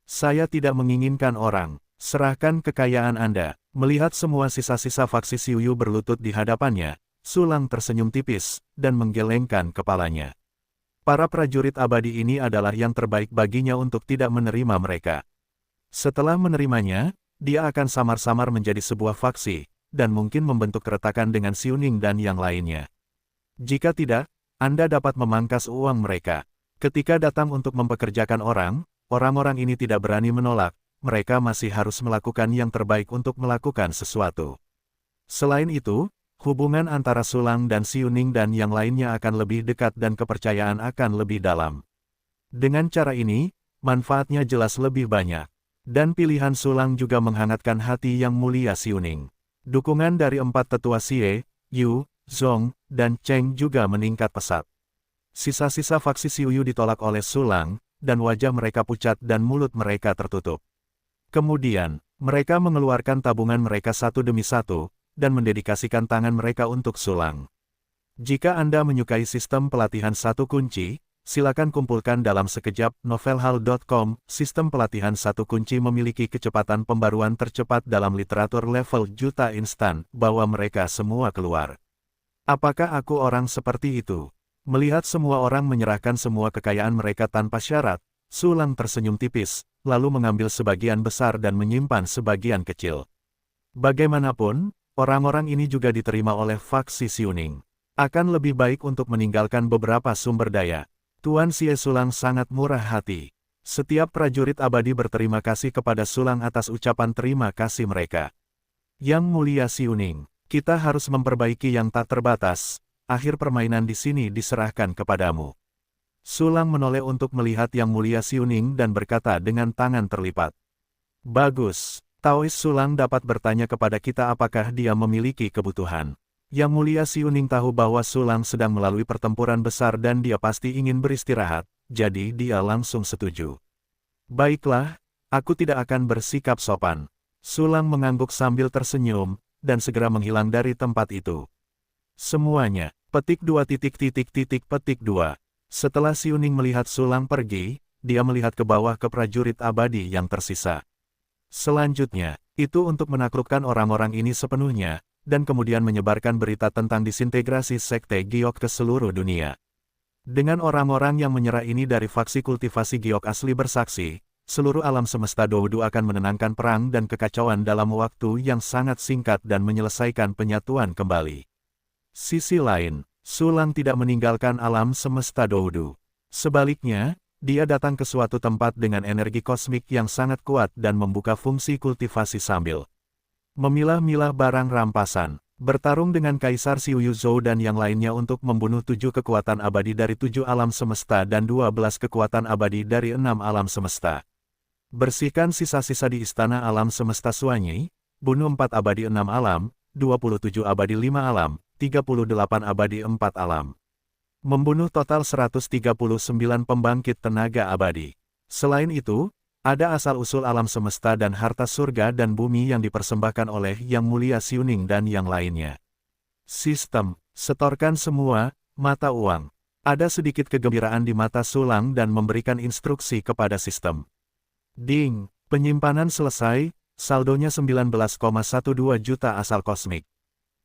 Saya tidak menginginkan orang, serahkan kekayaan Anda. Melihat semua sisa-sisa faksi Xiuyu berlutut di hadapannya, Sulang tersenyum tipis, dan menggelengkan kepalanya. Para prajurit abadi ini adalah yang terbaik baginya untuk tidak menerima mereka. Setelah menerimanya, dia akan samar-samar menjadi sebuah faksi, dan mungkin membentuk keretakan dengan Xiuning dan yang lainnya. Jika tidak, Anda dapat memangkas uang mereka. Ketika datang untuk mempekerjakan orang-orang ini tidak berani menolak, mereka masih harus melakukan yang terbaik untuk melakukan sesuatu. Selain itu, hubungan antara Sulang dan Xiuning dan yang lainnya akan lebih dekat dan kepercayaan akan lebih dalam. Dengan cara ini, manfaatnya jelas lebih banyak. Dan pilihan Sulang juga menghangatkan hati yang mulia Xiuning. Dukungan dari 4 tetua Xie, Yu, Zong, dan Cheng juga meningkat pesat. Sisa-sisa faksi Xiuyu ditolak oleh Sulang, dan wajah mereka pucat dan mulut mereka tertutup. Kemudian, mereka mengeluarkan tabungan mereka satu demi satu, dan mendedikasikan tangan mereka untuk Sulang. Jika Anda menyukai sistem pelatihan satu kunci, silakan kumpulkan dalam sekejap. Novelhall.com. Sistem pelatihan satu kunci memiliki kecepatan pembaruan tercepat dalam literatur level juta instan, bawa mereka semua keluar. Apakah aku orang seperti itu? Melihat semua orang menyerahkan semua kekayaan mereka tanpa syarat, Sulang tersenyum tipis, lalu mengambil sebagian besar dan menyimpan sebagian kecil. Bagaimanapun, orang-orang ini juga diterima oleh faksi Xiuning. Akan lebih baik untuk meninggalkan beberapa sumber daya. Tuan Xie Sulang sangat murah hati. Setiap prajurit abadi berterima kasih kepada Sulang atas ucapan terima kasih mereka. Yang mulia Xiuning, kita harus memperbaiki yang tak terbatas. Akhir permainan di sini diserahkan kepadamu. Sulang menoleh untuk melihat yang mulia Xiuning dan berkata dengan tangan terlipat. Bagus, Taois Sulang dapat bertanya kepada kita apakah dia memiliki kebutuhan. Yang mulia Xiuning tahu bahwa Sulang sedang melalui pertempuran besar dan dia pasti ingin beristirahat, jadi dia langsung setuju. Baiklah, aku tidak akan bersikap sopan. Sulang mengangguk sambil tersenyum, dan segera menghilang dari tempat itu. Semuanya, petik 2. Setelah Xiuning melihat Sulang pergi, dia melihat ke bawah ke prajurit abadi yang tersisa. Selanjutnya, itu untuk menaklukkan orang-orang ini sepenuhnya, dan kemudian menyebarkan berita tentang disintegrasi Sekte Giok ke seluruh dunia. Dengan orang-orang yang menyerah ini dari faksi kultivasi Giok asli bersaksi, seluruh alam semesta Doudu akan menenangkan perang dan kekacauan dalam waktu yang sangat singkat dan menyelesaikan penyatuan kembali. Sisi lain, Sulang tidak meninggalkan alam semesta Doudu. Sebaliknya, dia datang ke suatu tempat dengan energi kosmik yang sangat kuat dan membuka fungsi kultivasi sambil memilah-milah barang rampasan, bertarung dengan Kaisar Xiuyu Zhou dan yang lainnya untuk membunuh 7 kekuatan abadi dari 7 alam semesta dan 12 kekuatan abadi dari 6 alam semesta. Bersihkan sisa-sisa di istana alam semesta Suanyi, bunuh 4 abadi 6 alam, 27 abadi 5 alam, 38 abadi 4 alam. Membunuh total 139 pembangkit tenaga abadi. Selain itu, ada asal-usul alam semesta dan harta surga dan bumi yang dipersembahkan oleh Yang Mulia Xiuning dan yang lainnya. Sistem, setorkan semua, mata uang. Ada sedikit kegembiraan di mata Sulang dan memberikan instruksi kepada sistem. Ding, penyimpanan selesai, saldonya 19,12 juta asal kosmik.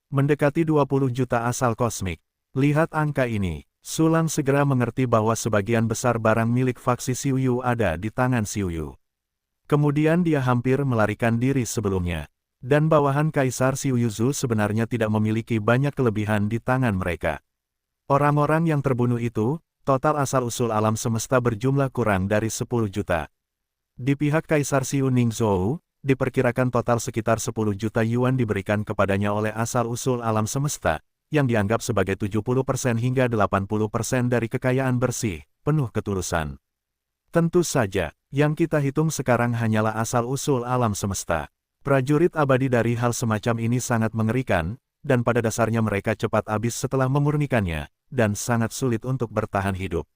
Mendekati 20 juta asal kosmik. Lihat angka ini. Sulang segera mengerti bahwa sebagian besar barang milik faksi Xiuyu ada di tangan Xiuyu. Kemudian dia hampir melarikan diri sebelumnya. Dan bawahan Kaisar Xiuyu Zhu sebenarnya tidak memiliki banyak kelebihan di tangan mereka. Orang-orang yang terbunuh itu, total asal-usul alam semesta berjumlah kurang dari 10 juta. Di pihak Kaisar Xiuning Zhou, diperkirakan total sekitar 10 juta yuan diberikan kepadanya oleh asal-usul alam semesta, yang dianggap sebagai 70% hingga 80% dari kekayaan bersih, penuh ketulusan. Tentu saja, yang kita hitung sekarang hanyalah asal-usul alam semesta. Prajurit abadi dari hal semacam ini sangat mengerikan, dan pada dasarnya mereka cepat habis setelah memurnikannya, dan sangat sulit untuk bertahan hidup.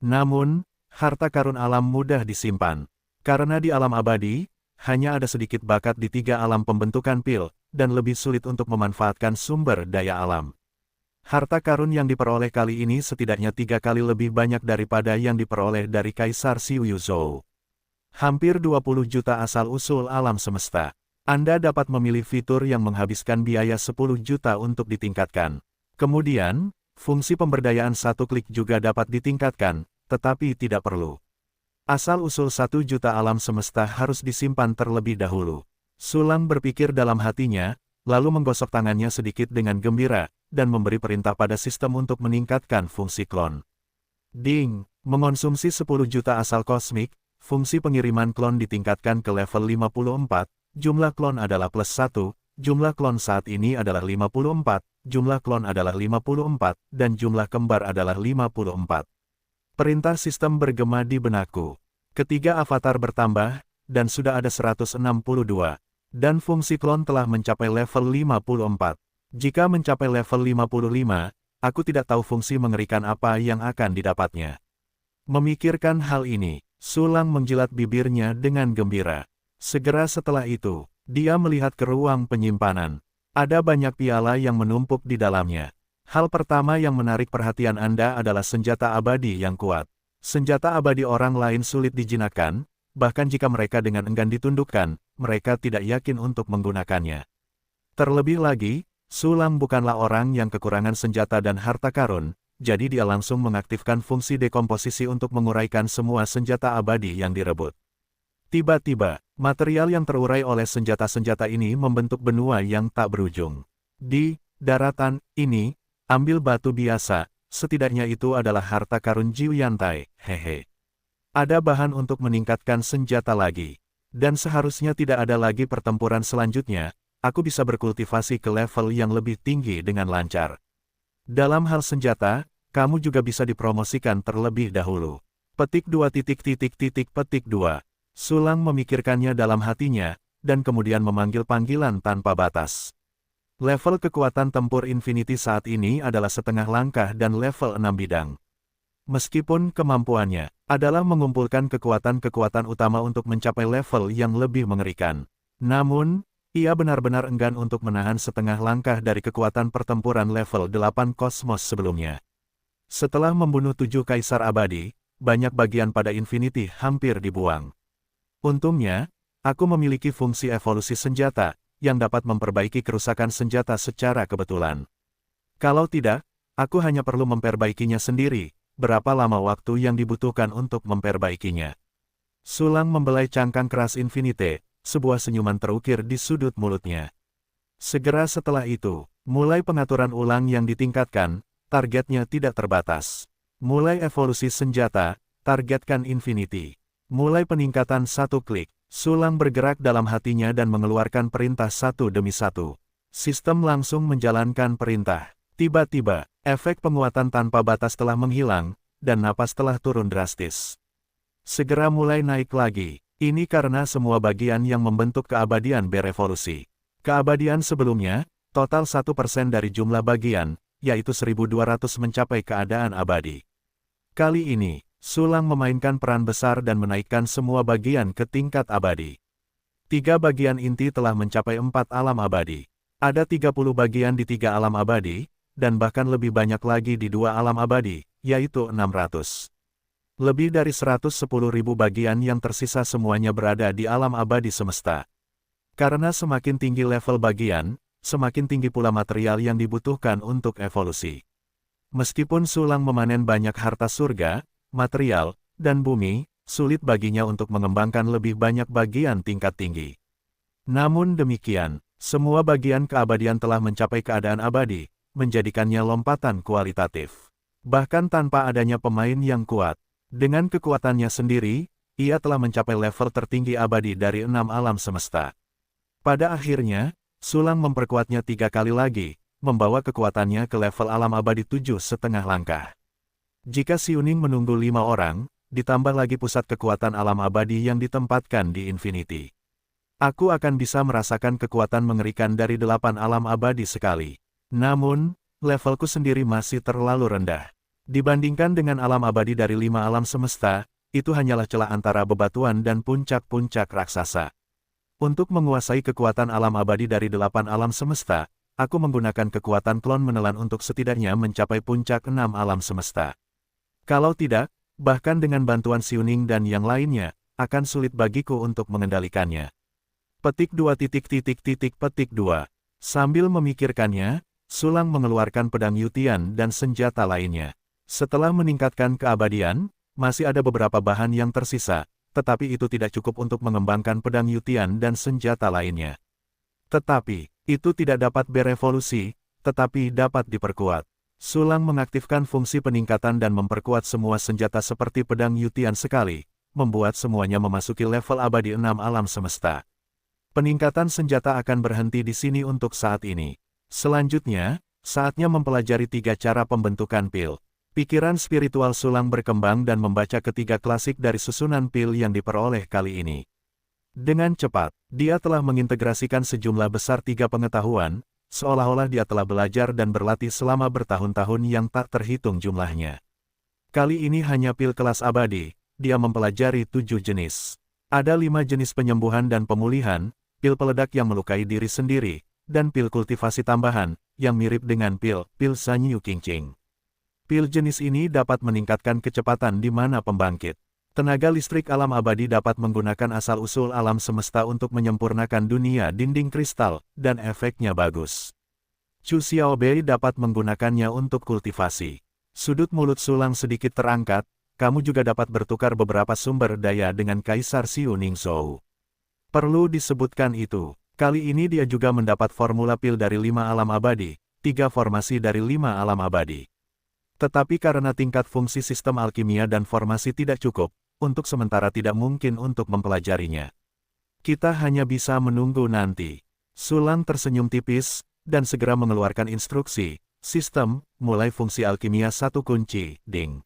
Namun, harta karun alam mudah disimpan. Karena di alam abadi, hanya ada sedikit bakat di 3 alam pembentukan pil, dan lebih sulit untuk memanfaatkan sumber daya alam. Harta karun yang diperoleh kali ini setidaknya 3 kali lebih banyak daripada yang diperoleh dari Kaisar Xiuyu Zhou. Hampir 20 juta asal-usul alam semesta. Anda dapat memilih fitur yang menghabiskan biaya 10 juta untuk ditingkatkan. Kemudian, Fungsi pemberdayaan satu klik juga dapat ditingkatkan, tetapi tidak perlu. Asal-usul 1 juta alam semesta harus disimpan terlebih dahulu. Sulang berpikir dalam hatinya, lalu menggosok tangannya sedikit dengan gembira, dan memberi perintah pada sistem untuk meningkatkan fungsi klon. Ding! Mengonsumsi 10 juta asal kosmik, fungsi pengiriman klon ditingkatkan ke level 54, jumlah klon adalah +1, jumlah klon saat ini adalah 54, jumlah klon adalah 54, dan jumlah kembar adalah 54. Perintah sistem bergema di benakku. Ketiga avatar bertambah, dan sudah ada 162. Dan fungsi klon telah mencapai level 54. Jika mencapai level 55, aku tidak tahu fungsi mengerikan apa yang akan didapatnya. Memikirkan hal ini, Sulang menjilat bibirnya dengan gembira. Segera setelah itu, dia melihat ke ruang penyimpanan. Ada banyak piala yang menumpuk di dalamnya. Hal pertama yang menarik perhatian Anda adalah senjata abadi yang kuat. Senjata abadi orang lain sulit dijinakkan, bahkan jika mereka dengan enggan ditundukkan, mereka tidak yakin untuk menggunakannya. Terlebih lagi, Sulang bukanlah orang yang kekurangan senjata dan harta karun, jadi dia langsung mengaktifkan fungsi dekomposisi untuk menguraikan semua senjata abadi yang direbut. Tiba-tiba, material yang terurai oleh senjata-senjata ini membentuk benua yang tak berujung. Di daratan ini, ambil batu biasa, setidaknya itu adalah harta karun Jiu Yantai, hehe. Ada bahan untuk meningkatkan senjata lagi. Dan seharusnya tidak ada lagi pertempuran selanjutnya, aku bisa berkultivasi ke level yang lebih tinggi dengan lancar. Dalam hal senjata, kamu juga bisa dipromosikan terlebih dahulu. Petik 2 petik 2. Sulang memikirkannya dalam hatinya, dan kemudian memanggil panggilan tanpa batas. Level kekuatan tempur Infinity saat ini adalah setengah langkah dan level 6 bidang. Meskipun kemampuannya adalah mengumpulkan kekuatan-kekuatan utama untuk mencapai level yang lebih mengerikan. Namun, ia benar-benar enggan untuk menahan setengah langkah dari kekuatan pertempuran level 8 kosmos sebelumnya. Setelah membunuh 7 kaisar abadi, banyak bagian pada Infinity hampir dibuang. Untungnya, aku memiliki fungsi evolusi senjata, yang dapat memperbaiki kerusakan senjata secara kebetulan. Kalau tidak, aku hanya perlu memperbaikinya sendiri. Berapa lama waktu yang dibutuhkan untuk memperbaikinya? Sulang membelai cangkang keras Infinite, sebuah senyuman terukir di sudut mulutnya. Segera setelah itu, mulai pengaturan ulang yang ditingkatkan, targetnya tidak terbatas. Mulai evolusi senjata, targetkan Infinity. Mulai peningkatan satu klik, Sulang bergerak dalam hatinya dan mengeluarkan perintah satu demi satu. Sistem langsung menjalankan perintah. Tiba-tiba, efek penguatan tanpa batas telah menghilang, dan napas telah turun drastis. Segera mulai naik lagi. Ini karena semua bagian yang membentuk keabadian berevolusi. Keabadian sebelumnya, total 1% dari jumlah bagian, yaitu 1200 mencapai keadaan abadi. Kali ini, Sulang memainkan peran besar dan menaikkan semua bagian ke tingkat abadi. 3 bagian inti telah mencapai 4 alam abadi. Ada 30 bagian di 3 alam abadi, dan bahkan lebih banyak lagi di 2 alam abadi, yaitu 600. Lebih dari 110.000 bagian yang tersisa semuanya berada di alam abadi semesta. Karena semakin tinggi level bagian, semakin tinggi pula material yang dibutuhkan untuk evolusi. Meskipun Sulang memanen banyak harta surga, material, dan bumi, sulit baginya untuk mengembangkan lebih banyak bagian tingkat tinggi. Namun demikian, semua bagian keabadian telah mencapai keadaan abadi, menjadikannya lompatan kualitatif. Bahkan tanpa adanya pemain yang kuat, dengan kekuatannya sendiri, ia telah mencapai level tertinggi abadi dari 6 alam semesta. Pada akhirnya, Sulang memperkuatnya 3 kali lagi, membawa kekuatannya ke level alam abadi 7,5 langkah. Jika Xiuning menunggu 5 orang, ditambah lagi pusat kekuatan alam abadi yang ditempatkan di Infinity. Aku akan bisa merasakan kekuatan mengerikan dari 8 alam abadi sekali. Namun, levelku sendiri masih terlalu rendah. Dibandingkan dengan alam abadi dari 5 alam semesta, itu hanyalah celah antara bebatuan dan puncak-puncak raksasa. Untuk menguasai kekuatan alam abadi dari 8 alam semesta, aku menggunakan kekuatan klon menelan untuk setidaknya mencapai puncak 6 alam semesta. Kalau tidak, bahkan dengan bantuan Xiuning dan yang lainnya, akan sulit bagiku untuk mengendalikannya. Petik 2 petik 2. Sambil memikirkannya, Sulang mengeluarkan pedang Yutian dan senjata lainnya. Setelah meningkatkan keabadian, masih ada beberapa bahan yang tersisa, tetapi itu tidak cukup untuk mengembangkan pedang Yutian dan senjata lainnya. Tetapi, itu tidak dapat berevolusi, tetapi dapat diperkuat. Sulang mengaktifkan fungsi peningkatan dan memperkuat semua senjata seperti pedang Yutian sekali, membuat semuanya memasuki level abadi 6 alam semesta. Peningkatan senjata akan berhenti di sini untuk saat ini. Selanjutnya, saatnya mempelajari 3 cara pembentukan pil. Pikiran spiritual Sulang berkembang dan membaca ketiga klasik dari susunan pil yang diperoleh kali ini. Dengan cepat, dia telah mengintegrasikan sejumlah besar 3 pengetahuan, seolah-olah dia telah belajar dan berlatih selama bertahun-tahun yang tak terhitung jumlahnya. Kali ini hanya pil kelas abadi, dia mempelajari 7 jenis. Ada 5 jenis penyembuhan dan pemulihan, pil peledak yang melukai diri sendiri, dan pil kultivasi tambahan, yang mirip dengan pil Sanyu Qingqing. Pil jenis ini dapat meningkatkan kecepatan di mana pembangkit. Tenaga listrik alam abadi dapat menggunakan asal-usul alam semesta untuk menyempurnakan dunia dinding kristal, dan efeknya bagus. Chu Xiaobei dapat menggunakannya untuk kultivasi. Sudut mulut Sulang sedikit terangkat, kamu juga dapat bertukar beberapa sumber daya dengan Kaisar Xiu Ningzhou. Perlu disebutkan itu, kali ini dia juga mendapat formula pil dari 5 alam abadi, 3 formasi dari 5 alam abadi. Tetapi karena tingkat fungsi sistem alkimia dan formasi tidak cukup, untuk sementara tidak mungkin untuk mempelajarinya. Kita hanya bisa menunggu nanti. Sulang tersenyum tipis, dan segera mengeluarkan instruksi, sistem, mulai fungsi alkimia 1 kunci, ding.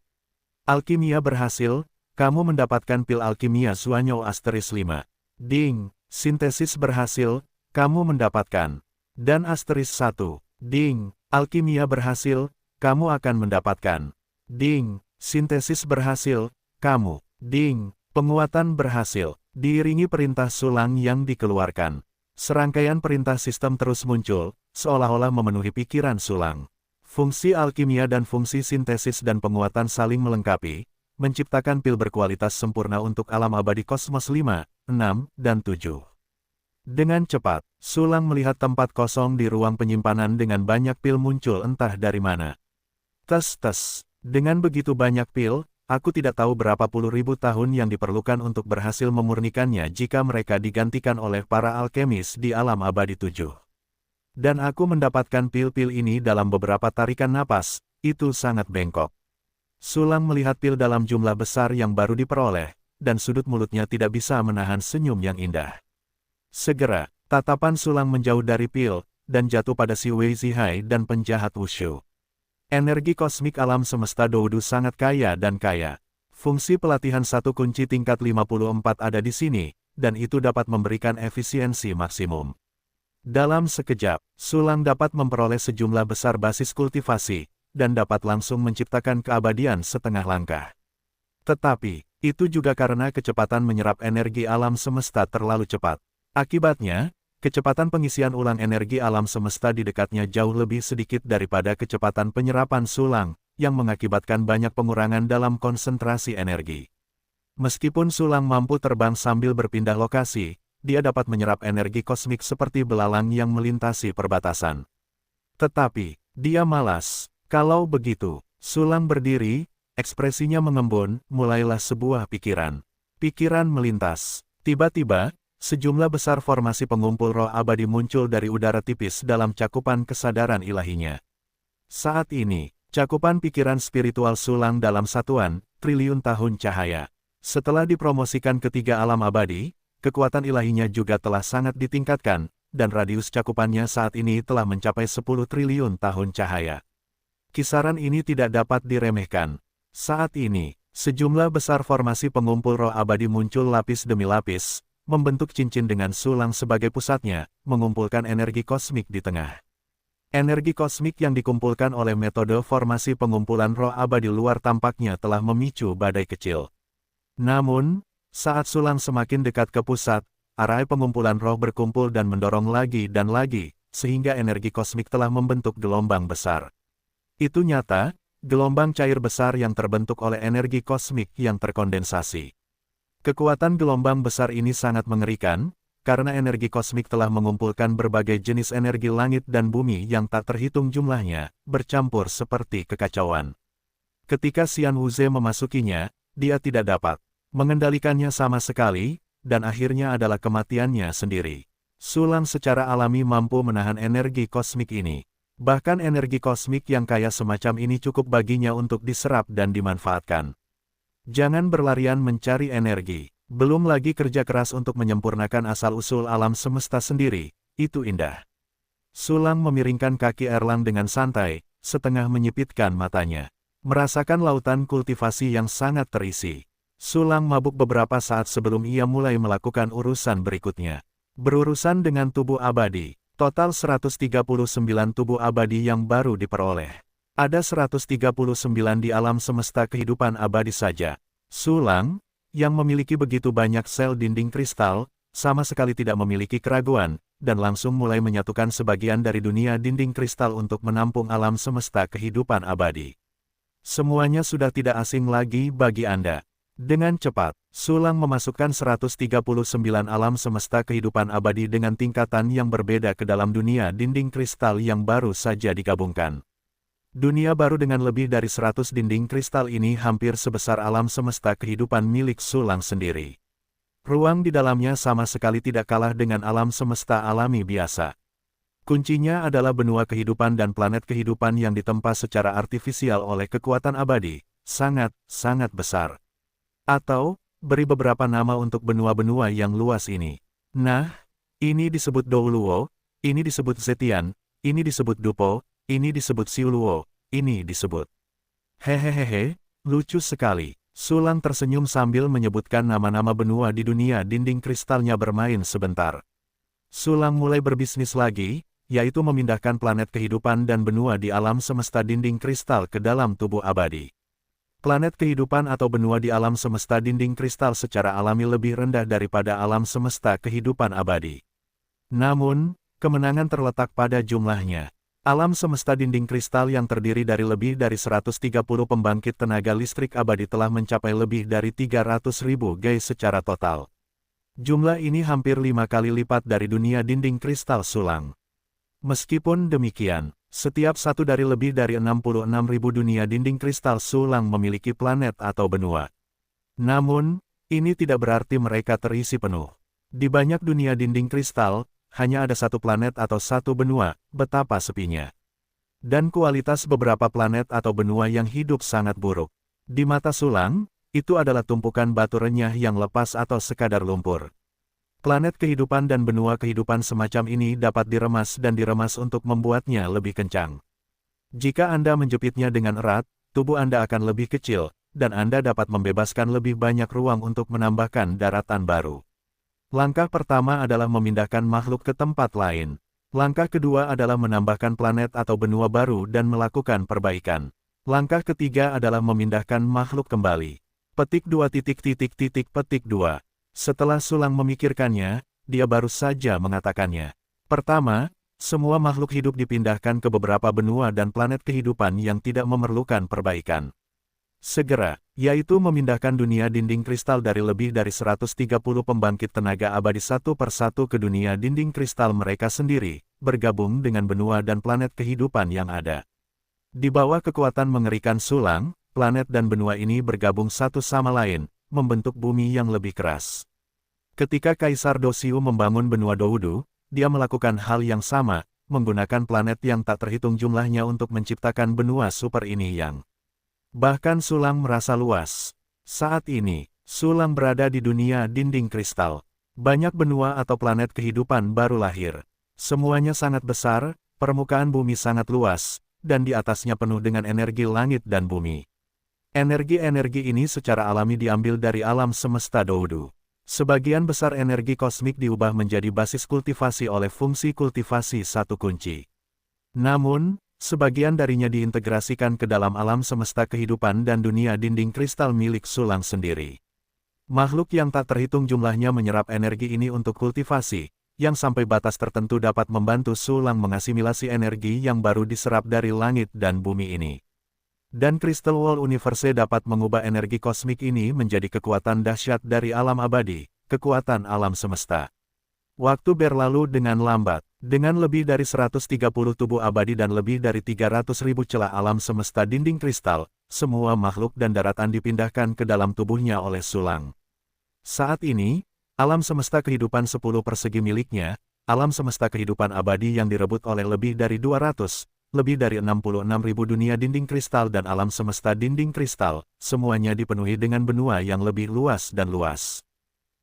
Alkimia berhasil, kamu mendapatkan pil alkimia Suanyo Asteris 5. Ding, sintesis berhasil, kamu mendapatkan. Dan Asteris 1. Ding, alkimia berhasil, kamu akan mendapatkan. Ding, sintesis berhasil, kamu. Ding, penguatan berhasil. Diiringi perintah Sulang yang dikeluarkan. Serangkaian perintah sistem terus muncul, seolah-olah memenuhi pikiran Sulang. Fungsi alkimia dan fungsi sintesis dan penguatan saling melengkapi, menciptakan pil berkualitas sempurna untuk alam abadi kosmos 5, 6, dan 7. Dengan cepat, Sulang melihat tempat kosong di ruang penyimpanan dengan banyak pil muncul entah dari mana. Tes. Dengan begitu banyak pil, aku tidak tahu berapa puluh ribu tahun yang diperlukan untuk berhasil memurnikannya jika mereka digantikan oleh para alkemis di alam abadi 7. Dan aku mendapatkan pil-pil ini dalam beberapa tarikan napas, itu sangat bengkok. Sulang melihat pil dalam jumlah besar yang baru diperoleh, dan sudut mulutnya tidak bisa menahan senyum yang indah. Segera, tatapan Sulang menjauh dari pil, dan jatuh pada si Wei Zihai dan penjahat Wushu. Energi kosmik alam semesta Doudu sangat kaya dan kaya. Fungsi pelatihan 1 kunci tingkat 54 ada di sini, dan itu dapat memberikan efisiensi maksimum. Dalam sekejap, Sulang dapat memperoleh sejumlah besar basis kultivasi, dan dapat langsung menciptakan keabadian setengah langkah. Tetapi, itu juga karena kecepatan menyerap energi alam semesta terlalu cepat. Akibatnya, kecepatan pengisian ulang energi alam semesta di dekatnya jauh lebih sedikit daripada kecepatan penyerapan Sulang, yang mengakibatkan banyak pengurangan dalam konsentrasi energi. Meskipun Sulang mampu terbang sambil berpindah lokasi, dia dapat menyerap energi kosmik seperti belalang yang melintasi perbatasan. Tetapi, dia malas. Kalau begitu, Sulang berdiri, ekspresinya mengembun, mulailah sebuah pikiran. Pikiran melintas. Tiba-tiba, sejumlah besar formasi pengumpul roh abadi muncul dari udara tipis dalam cakupan kesadaran ilahinya. Saat ini, cakupan pikiran spiritual Sulang dalam satuan, triliun tahun cahaya. Setelah dipromosikan ke 3 alam abadi, kekuatan ilahinya juga telah sangat ditingkatkan, dan radius cakupannya saat ini telah mencapai 10 triliun tahun cahaya. Kisaran ini tidak dapat diremehkan. Saat ini, sejumlah besar formasi pengumpul roh abadi muncul lapis demi lapis, membentuk cincin dengan Sulang sebagai pusatnya, mengumpulkan energi kosmik di tengah. Energi kosmik yang dikumpulkan oleh metode formasi pengumpulan roh abadi luar tampaknya telah memicu badai kecil. Namun, saat Sulang semakin dekat ke pusat, arai pengumpulan roh berkumpul dan mendorong lagi dan lagi, sehingga energi kosmik telah membentuk gelombang besar. Itu nyata, gelombang cair besar yang terbentuk oleh energi kosmik yang terkondensasi. Kekuatan gelombang besar ini sangat mengerikan, karena energi kosmik telah mengumpulkan berbagai jenis energi langit dan bumi yang tak terhitung jumlahnya, bercampur seperti kekacauan. Ketika Xian Wuze memasukinya, dia tidak dapat mengendalikannya sama sekali, dan akhirnya adalah kematiannya sendiri. Sulang secara alami mampu menahan energi kosmik ini. Bahkan energi kosmik yang kaya semacam ini cukup baginya untuk diserap dan dimanfaatkan. Jangan berlarian mencari energi. Belum lagi kerja keras untuk menyempurnakan asal-usul alam semesta sendiri, itu indah. Sulang memiringkan kaki Erlang dengan santai, setengah menyipitkan matanya. Merasakan lautan kultivasi yang sangat terisi. Sulang mabuk beberapa saat sebelum ia mulai melakukan urusan berikutnya. Berurusan dengan tubuh abadi, total 139 tubuh abadi yang baru diperoleh. Ada 139 di alam semesta kehidupan abadi saja. Sulang, yang memiliki begitu banyak sel dinding kristal, sama sekali tidak memiliki keraguan, dan langsung mulai menyatukan sebagian dari dunia dinding kristal untuk menampung alam semesta kehidupan abadi. Semuanya sudah tidak asing lagi bagi Anda. Dengan cepat, Sulang memasukkan 139 alam semesta kehidupan abadi dengan tingkatan yang berbeda ke dalam dunia dinding kristal yang baru saja digabungkan. Dunia baru dengan lebih dari 100 dinding kristal ini hampir sebesar alam semesta kehidupan milik Sulang sendiri. Ruang di dalamnya sama sekali tidak kalah dengan alam semesta alami biasa. Kuncinya adalah benua kehidupan dan planet kehidupan yang ditempa secara artifisial oleh kekuatan abadi, sangat besar. Atau, beri beberapa nama untuk benua-benua yang luas ini. Nah, ini disebut Douluo, ini disebut Zetian, ini disebut Dupo, ini disebut Siuluo, ini disebut. Hehehehe, lucu sekali. Sulang tersenyum sambil menyebutkan nama-nama benua di dunia dinding kristalnya bermain sebentar. Sulang mulai berbisnis lagi, yaitu memindahkan planet kehidupan dan benua di alam semesta dinding kristal ke dalam tubuh abadi. Planet kehidupan atau benua di alam semesta dinding kristal secara alami lebih rendah daripada alam semesta kehidupan abadi. Namun, kemenangan terletak pada jumlahnya. Alam semesta dinding kristal yang terdiri dari lebih dari 130 pembangkit tenaga listrik abadi telah mencapai lebih dari 300.000 GeI secara total. Jumlah ini hampir 5 kali lipat dari dunia dinding kristal Sulang. Meskipun demikian, setiap satu dari lebih dari 66.000 dunia dinding kristal Sulang memiliki planet atau benua. Namun, ini tidak berarti mereka terisi penuh. Di banyak dunia dinding kristal, hanya ada satu planet atau satu benua, betapa sepinya. Dan kualitas beberapa planet atau benua yang hidup sangat buruk. Di mata Sulang, itu adalah tumpukan batu renyah yang lepas atau sekadar lumpur. Planet kehidupan dan benua kehidupan semacam ini dapat diremas dan diremas untuk membuatnya lebih kencang. Jika Anda menjepitnya dengan erat, tubuh Anda akan lebih kecil, dan Anda dapat membebaskan lebih banyak ruang untuk menambahkan daratan baru. Langkah pertama adalah memindahkan makhluk ke tempat lain. Langkah kedua adalah menambahkan planet atau benua baru dan melakukan perbaikan. Langkah ketiga adalah memindahkan makhluk kembali. Petik 2. Setelah Sulang memikirkannya, dia baru saja mengatakannya. Pertama, semua makhluk hidup dipindahkan ke beberapa benua dan planet kehidupan yang tidak memerlukan perbaikan. Segera, yaitu memindahkan dunia dinding kristal dari lebih dari 130 pembangkit tenaga abadi satu persatu ke dunia dinding kristal mereka sendiri, bergabung dengan benua dan planet kehidupan yang ada. Di bawah kekuatan mengerikan Sulang, planet dan benua ini bergabung satu sama lain, membentuk bumi yang lebih keras. Ketika Kaisar Dosiu membangun benua Doudu, dia melakukan hal yang sama, menggunakan planet yang tak terhitung jumlahnya untuk menciptakan benua super ini yang bahkan Sulang merasa luas. Saat ini, Sulang berada di dunia dinding kristal. Banyak benua atau planet kehidupan baru lahir. Semuanya sangat besar, permukaan bumi sangat luas, dan di atasnya penuh dengan energi langit dan bumi. Energi-energi ini secara alami diambil dari alam semesta Doudu. Sebagian besar energi kosmik diubah menjadi basis kultivasi oleh fungsi kultivasi satu kunci. Namun, sebagian darinya diintegrasikan ke dalam alam semesta kehidupan dan dunia dinding kristal milik Sulang sendiri. Makhluk yang tak terhitung jumlahnya menyerap energi ini untuk kultivasi, yang sampai batas tertentu dapat membantu Sulang mengasimilasi energi yang baru diserap dari langit dan bumi ini. Dan Crystal Wall Universe dapat mengubah energi kosmik ini menjadi kekuatan dahsyat dari alam abadi, kekuatan alam semesta. Waktu berlalu dengan lambat. Dengan lebih dari 130 tubuh abadi dan lebih dari 300.000 celah alam semesta dinding kristal, semua makhluk dan daratan dipindahkan ke dalam tubuhnya oleh Sulang. Saat ini, alam semesta kehidupan 10 persegi miliknya, alam semesta kehidupan abadi yang direbut oleh lebih dari 200, lebih dari 66.000 dunia dinding kristal dan alam semesta dinding kristal, semuanya dipenuhi dengan benua yang lebih luas dan luas.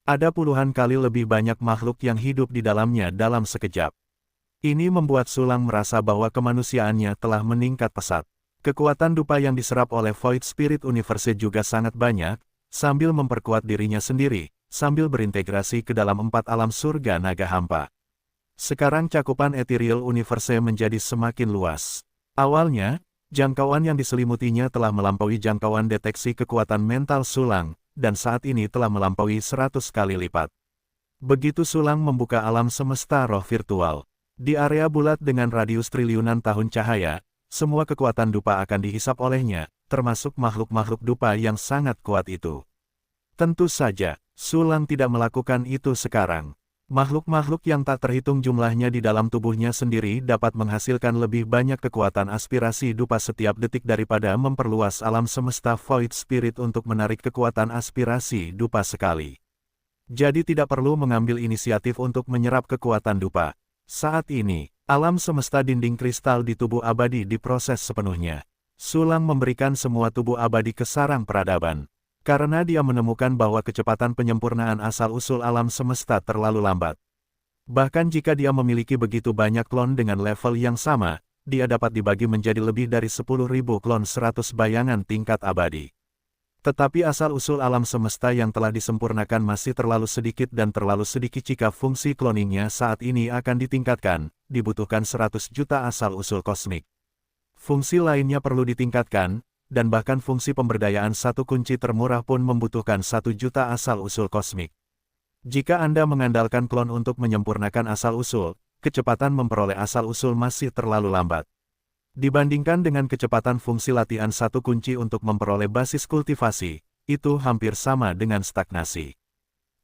Ada puluhan kali lebih banyak makhluk yang hidup di dalamnya dalam sekejap. Ini membuat Sulang merasa bahwa kemanusiaannya telah meningkat pesat. Kekuatan dupa yang diserap oleh Void Spirit Universe juga sangat banyak, sambil memperkuat dirinya sendiri, sambil berintegrasi ke dalam 4 alam surga naga hampa. Sekarang cakupan Ethereal Universe menjadi semakin luas. Awalnya, jangkauan yang diselimutinya telah melampaui jangkauan deteksi kekuatan mental Sulang, dan saat ini telah melampaui 100 kali lipat. Begitu Sulang membuka alam semesta roh virtual, di area bulat dengan radius triliunan tahun cahaya, semua kekuatan dupa akan dihisap olehnya, termasuk makhluk-makhluk dupa yang sangat kuat itu. Tentu saja, Sulang tidak melakukan itu sekarang. Makhluk-makhluk yang tak terhitung jumlahnya di dalam tubuhnya sendiri dapat menghasilkan lebih banyak kekuatan aspirasi dupa setiap detik daripada memperluas alam semesta Void Spirit untuk menarik kekuatan aspirasi dupa sekali. Jadi tidak perlu mengambil inisiatif untuk menyerap kekuatan dupa. Saat ini, alam semesta dinding kristal di tubuh abadi diproses sepenuhnya. Sulang memberikan semua tubuh abadi ke sarang peradaban. Karena dia menemukan bahwa kecepatan penyempurnaan asal-usul alam semesta terlalu lambat. Bahkan jika dia memiliki begitu banyak klon dengan level yang sama, dia dapat dibagi menjadi lebih dari 10.000 klon 100 bayangan tingkat abadi. Tetapi asal-usul alam semesta yang telah disempurnakan masih terlalu sedikit dan terlalu sedikit jika fungsi cloningnya saat ini akan ditingkatkan, dibutuhkan 100 juta asal-usul kosmik. Fungsi lainnya perlu ditingkatkan, dan bahkan fungsi pemberdayaan satu kunci termurah pun membutuhkan 1 juta asal-usul kosmik. Jika Anda mengandalkan klon untuk menyempurnakan asal-usul, kecepatan memperoleh asal-usul masih terlalu lambat. Dibandingkan dengan kecepatan fungsi latihan satu kunci untuk memperoleh basis kultivasi, itu hampir sama dengan stagnasi.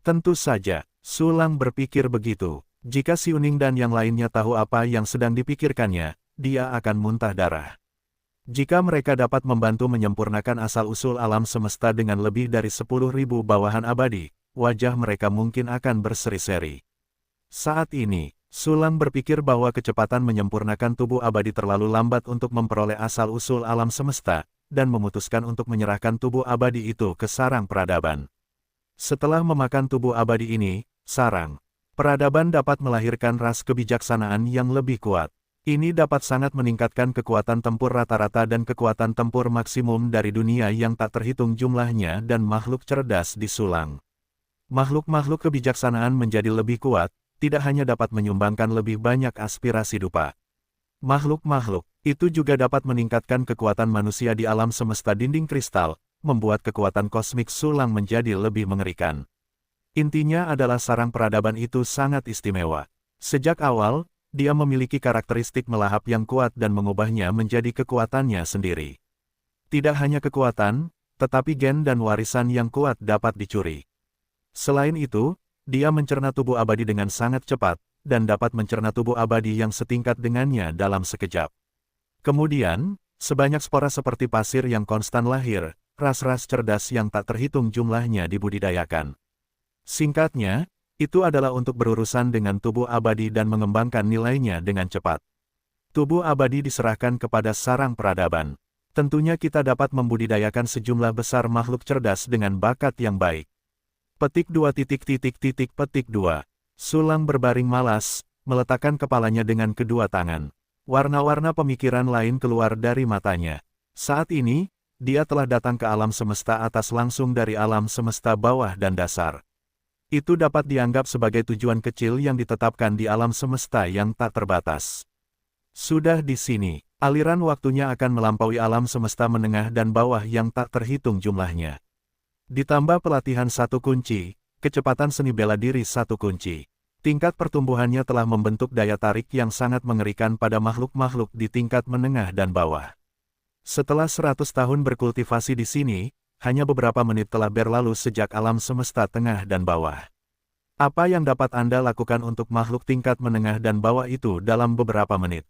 Tentu saja, Sulang berpikir begitu. Jika Si Uning dan yang lainnya tahu apa yang sedang dipikirkannya, dia akan muntah darah. Jika mereka dapat membantu menyempurnakan asal-usul alam semesta dengan lebih dari 10.000 bawahan abadi, wajah mereka mungkin akan berseri-seri. Saat ini, Sulang berpikir bahwa kecepatan menyempurnakan tubuh abadi terlalu lambat untuk memperoleh asal-usul alam semesta, dan memutuskan untuk menyerahkan tubuh abadi itu ke sarang peradaban. Setelah memakan tubuh abadi ini, sarang peradaban dapat melahirkan ras kebijaksanaan yang lebih kuat. Ini dapat sangat meningkatkan kekuatan tempur rata-rata dan kekuatan tempur maksimum dari dunia yang tak terhitung jumlahnya dan makhluk cerdas di Sulang. Makhluk-makhluk kebijaksanaan menjadi lebih kuat, tidak hanya dapat menyumbangkan lebih banyak aspirasi dupa. Makhluk-makhluk itu juga dapat meningkatkan kekuatan manusia di alam semesta dinding kristal, membuat kekuatan kosmik Sulang menjadi lebih mengerikan. Intinya adalah sarang peradaban itu sangat istimewa. Sejak awal, dia memiliki karakteristik melahap yang kuat dan mengubahnya menjadi kekuatannya sendiri. Tidak hanya kekuatan, tetapi gen dan warisan yang kuat dapat dicuri. Selain itu, dia mencerna tubuh abadi dengan sangat cepat, dan dapat mencerna tubuh abadi yang setingkat dengannya dalam sekejap. Kemudian, sebanyak spora seperti pasir yang konstan lahir, ras-ras cerdas yang tak terhitung jumlahnya dibudidayakan. Singkatnya, itu adalah untuk berurusan dengan tubuh abadi dan mengembangkan nilainya dengan cepat. Tubuh abadi diserahkan kepada sarang peradaban. Tentunya kita dapat membudidayakan sejumlah besar makhluk cerdas dengan bakat yang baik. Petik 2 petik 2. Sulang berbaring malas, meletakkan kepalanya dengan kedua tangan. Warna-warna pemikiran lain keluar dari matanya. Saat ini, dia telah datang ke alam semesta atas langsung dari alam semesta bawah dan dasar. Itu dapat dianggap sebagai tujuan kecil yang ditetapkan di alam semesta yang tak terbatas. Sudah di sini, aliran waktunya akan melampaui alam semesta menengah dan bawah yang tak terhitung jumlahnya. Ditambah pelatihan satu kunci, kecepatan seni bela diri satu kunci. Tingkat pertumbuhannya telah membentuk daya tarik yang sangat mengerikan pada makhluk-makhluk di tingkat menengah dan bawah. Setelah 100 tahun berkultivasi di sini, hanya beberapa menit telah berlalu sejak alam semesta tengah dan bawah. Apa yang dapat Anda lakukan untuk makhluk tingkat menengah dan bawah itu dalam beberapa menit?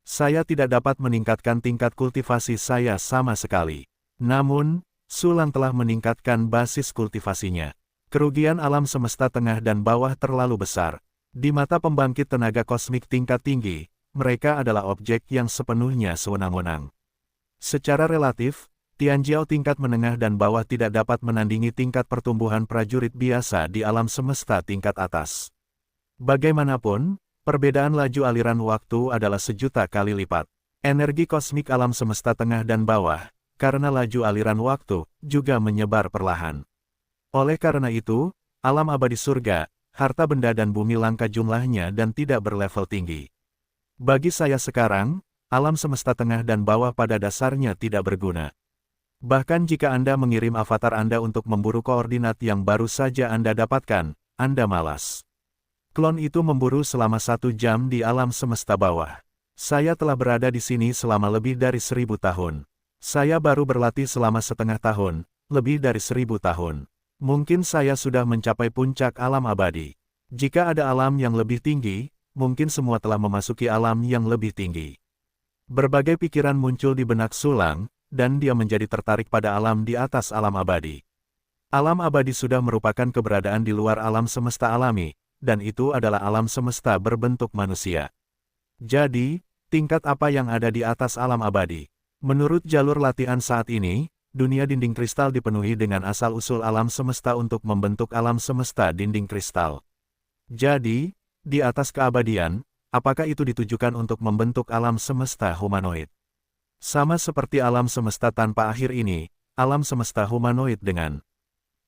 Saya tidak dapat meningkatkan tingkat kultivasi saya sama sekali. Namun, Sulang telah meningkatkan basis kultivasinya. Kerugian alam semesta tengah dan bawah terlalu besar. Di mata pembangkit tenaga kosmik tingkat tinggi, mereka adalah objek yang sepenuhnya sewenang-wenang. Secara relatif, Tianjiao tingkat menengah dan bawah tidak dapat menandingi tingkat pertumbuhan prajurit biasa di alam semesta tingkat atas. Bagaimanapun, perbedaan laju aliran waktu adalah 1.000.000 kali lipat. Energi kosmik alam semesta tengah dan bawah, karena laju aliran waktu, juga menyebar perlahan. Oleh karena itu, alam abadi surga, harta benda dan bumi langka jumlahnya dan tidak berlevel tinggi. Bagi saya sekarang, alam semesta tengah dan bawah pada dasarnya tidak berguna. Bahkan jika Anda mengirim avatar Anda untuk memburu koordinat yang baru saja Anda dapatkan, Anda malas. Klon itu memburu selama 1 jam di alam semesta bawah. Saya telah berada di sini selama lebih dari 1.000 tahun. Saya baru berlatih selama setengah tahun, lebih dari 1.000 tahun. Mungkin saya sudah mencapai puncak alam abadi. Jika ada alam yang lebih tinggi, mungkin semua telah memasuki alam yang lebih tinggi. Berbagai pikiran muncul di benak Sulang, dan dia menjadi tertarik pada alam di atas alam abadi. Alam abadi sudah merupakan keberadaan di luar alam semesta alami, dan itu adalah alam semesta berbentuk manusia. Jadi, tingkat apa yang ada di atas alam abadi? Menurut jalur latihan saat ini, dunia dinding kristal dipenuhi dengan asal-usul alam semesta untuk membentuk alam semesta dinding kristal. Jadi, di atas keabadian, apakah itu ditujukan untuk membentuk alam semesta humanoid? Sama seperti alam semesta tanpa akhir ini, alam semesta humanoid dengan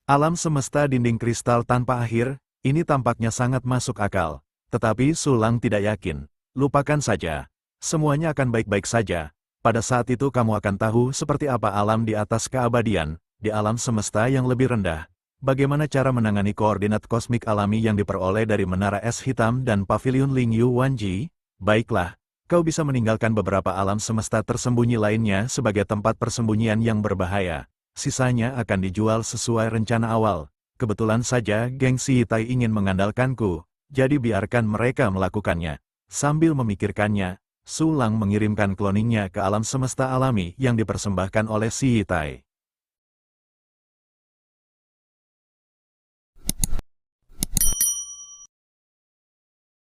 alam semesta dinding kristal tanpa akhir, ini tampaknya sangat masuk akal. Tetapi Sulang tidak yakin. Lupakan saja. Semuanya akan baik-baik saja. Pada saat itu kamu akan tahu seperti apa alam di atas keabadian, di alam semesta yang lebih rendah. Bagaimana cara menangani koordinat kosmik alami yang diperoleh dari menara es hitam dan pavilion Ling Yu Wanji? Baiklah, kau bisa meninggalkan beberapa alam semesta tersembunyi lainnya sebagai tempat persembunyian yang berbahaya. Sisanya akan dijual sesuai rencana awal. Kebetulan saja geng Si Tai ingin mengandalkanku, jadi biarkan mereka melakukannya. Sambil memikirkannya, Sulang mengirimkan kloningnya ke alam semesta alami yang dipersembahkan oleh Si Tai.